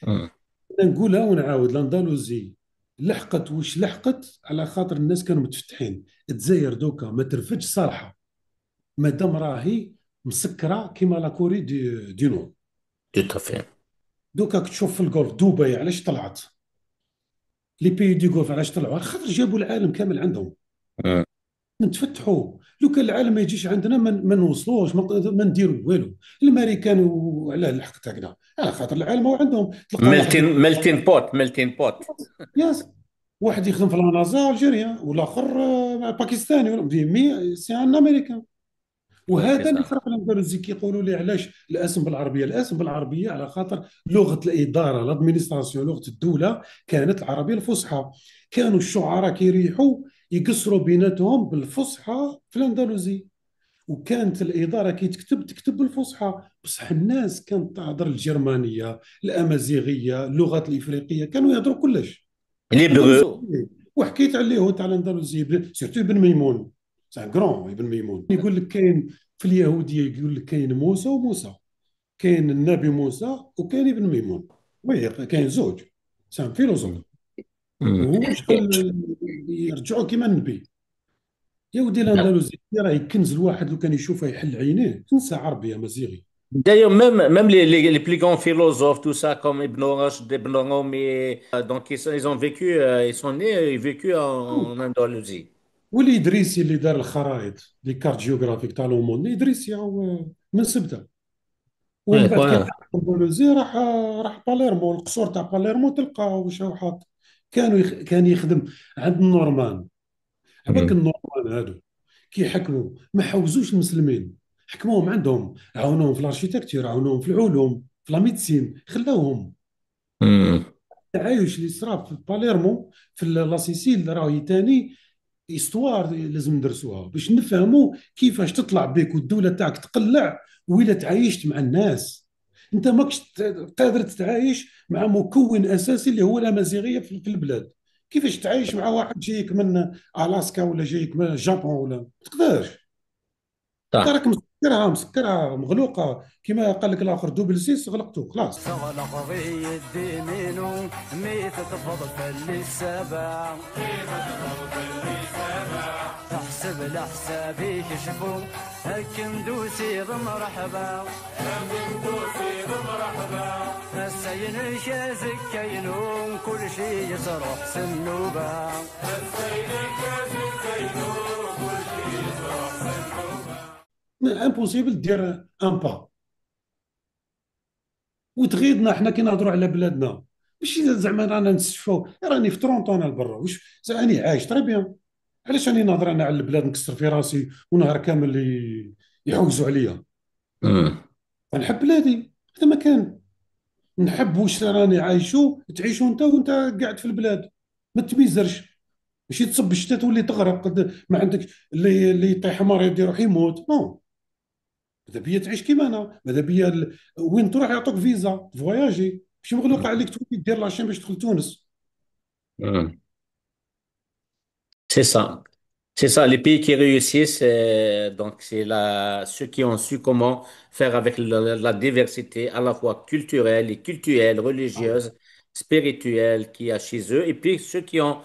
A: Hmm.
B: أنا نقولها ونعاود، الاندلسي لحقت واش لحقت على خاطر الناس كانوا متفتحين. الجزائر دوكا ما ترفدش صالحه مادام راهي مسكره كيما لا كوري دي نور.
A: tout à fait.
B: دوكا تشوف في الجولف دبي علاش طلعت، لي بيي دي جولف علاش طلعوا؟ على خاطر جابوا العالم كامل عندهم،
A: مم.
B: نتفتحوا. لو كان العالم ما يجيش عندنا ما نوصلوش، ما نديروا والو. الامريكان وعلاه لحقت هكذا؟ على خاطر العالم هو عندهم. تلقى واحد
A: ملتين بوت.
B: ياس، واحد يخدم في النازا الجيريا والاخر باكستاني مي سي ان امريكان.
A: وي سي
B: وهذا اللي
A: سا.
B: فرق الاندلسي. كيقولوا لي علاش الاسم بالعربيه؟ الاسم بالعربيه على خاطر لغه الاداره، لادمينستراسيون، لغه الدوله كانت العربيه الفصحى. كانوا الشعراء كيريحوا يقصروا بيناتهم بالفصحى في الاندلسي، وكانت الاداره كي تكتب بالفصحى. بصح الناس كانت تهضر الجرمانيه، الامازيغيه، اللغات الافريقيه، كانوا يهضروا كلش
A: ليبرو.
B: اندلسي. وحكيت عليه تاع الاندلسي سيرتو ابن ميمون، سان كرون ابن ميمون. يقول لك كاين في اليهوديه، يقول لك كاين موسى وموسى، كاين النبي موسى وكاين ابن ميمون. وي كاين زوج، سان فيلوزوف.
A: مم.
B: وهو شغل يرجعوا كيما النبي. يا ودي الاندلسي راهي كنز. الواحد لو كان يشوفها يحل عينيه، تنسى عربي يا مزيغي.
A: D'ailleurs, même les plus grands philosophes, tout ça, comme Ibn Rushd, Ibn Rumi, donc ils ont vécu, ils sont nés et vécu en Andalousie.
B: والإدريسي اللي دار الخرائط لي كارت جيوغرافيك تاع لوموند، الإدريسي هو من سبته. ومن
A: Ouais,
B: بعد كي
A: voilà.
B: حط اندونيسيا راح باليرمو، القصور تاع باليرمو تلقاه واش هو حاط. كان يخدم عند النورمان. عباك
A: Mm.
B: النورمان هادو كي حكموا ما حوزوش المسلمين، حكموهم عندهم، عاونوهم في الاركيتكتور، عاونوهم في العلوم، في لا ميديسين، خلاوهم.
A: Mm.
B: التعايش اللي صرا في باليرمو في لا سيسيل راهي تاني استوار لازم ندرسوها باش نفهموا كيفاش تطلع بك والدوله تاعك تقلع وإلا تعايشت مع الناس. انت ماكش قادر تتعايش مع مكون اساسي اللي هو الامازيغيه في البلاد. كيفاش تعايش مع واحد جايك من الاسكا ولا جايك من الجابون؟ ولا ما تقدرش. انت
A: صح.
B: راك مسكرها مغلوقه، كما قال لك الاخر دوبل سيس غلقته خلاص.
F: تغلق غي الديمينو ميت تفض في اللي السبع تحسب لحسابي كشفو هكن دوسي بمرحبا السين شازك كينو كل شي يصرح سنوبا
B: امبوسيبل دير ان با وتغيضنا حنا كي نهضروا على بلادنا. ماشي زعما رانا نستشفوا، راني في طرونطون انا لبرا، واش راني عايش تري بيان. علاش راني نهضر انا على البلاد نكسر في راسي ونهار كامل يحوزوا عليا؟
A: Mm.
B: نحب بلادي هذا ما كان. نحب واش راني عايشو تعيشوا انت وانت قاعد في البلاد. ما تميزرش، ماشي تصب الشتاء تولي تغرق ما عندك اللي يطيح حمار يروح يموت. نو، ماذا بيا تعيش كيما انا، ماذا بيا وين تروح يعطوك فيزا فواياجي، ماشي مغلوق عليك تولي دير لاشين باش تدخل تونس.
A: Mm. C'est ça. C'est ça, les pays qui réussissent, donc c'est ceux qui ont su comment faire avec la diversité à la fois culturelle et culturelle, religieuse, spirituelle qu'il y a chez eux, et puis ceux qui ont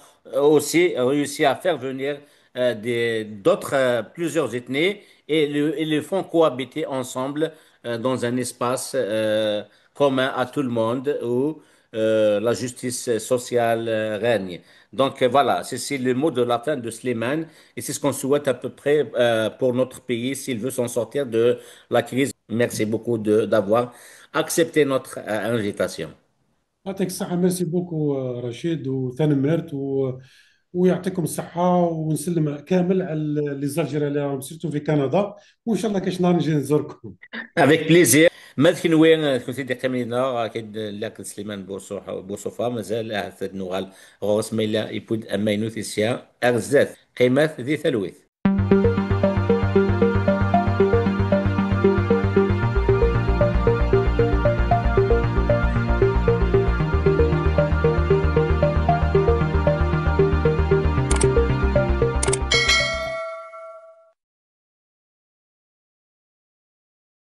A: aussi réussi à faire venir d'autres, plusieurs ethnies et les font cohabiter ensemble dans un espace commun à tout le monde où la justice sociale règne. Donc voilà, c'est le mot de la fin de Slimane et c'est ce qu'on souhaite à peu près pour notre pays s'il veut s'en sortir de la crise. Merci beaucoup d'avoir accepté notre invitation.
B: يعطيك الصحة، ميرسي بوكو رشيد وثاني ميرت ويعطيكم الصحة، ونسلم كامل على لي زالجيريان اللي راهم سيرتو في كندا، وإن شاء الله كاش نهار نجي نزوركم.
A: Avec plaisir. ما ذكي وين كنت قيمنا أكيد لك سليمان بوصفة مازال هذا النغال غوص ميلا يبود أما ينوثيسيا أغزات قيمات ذي ثلوث.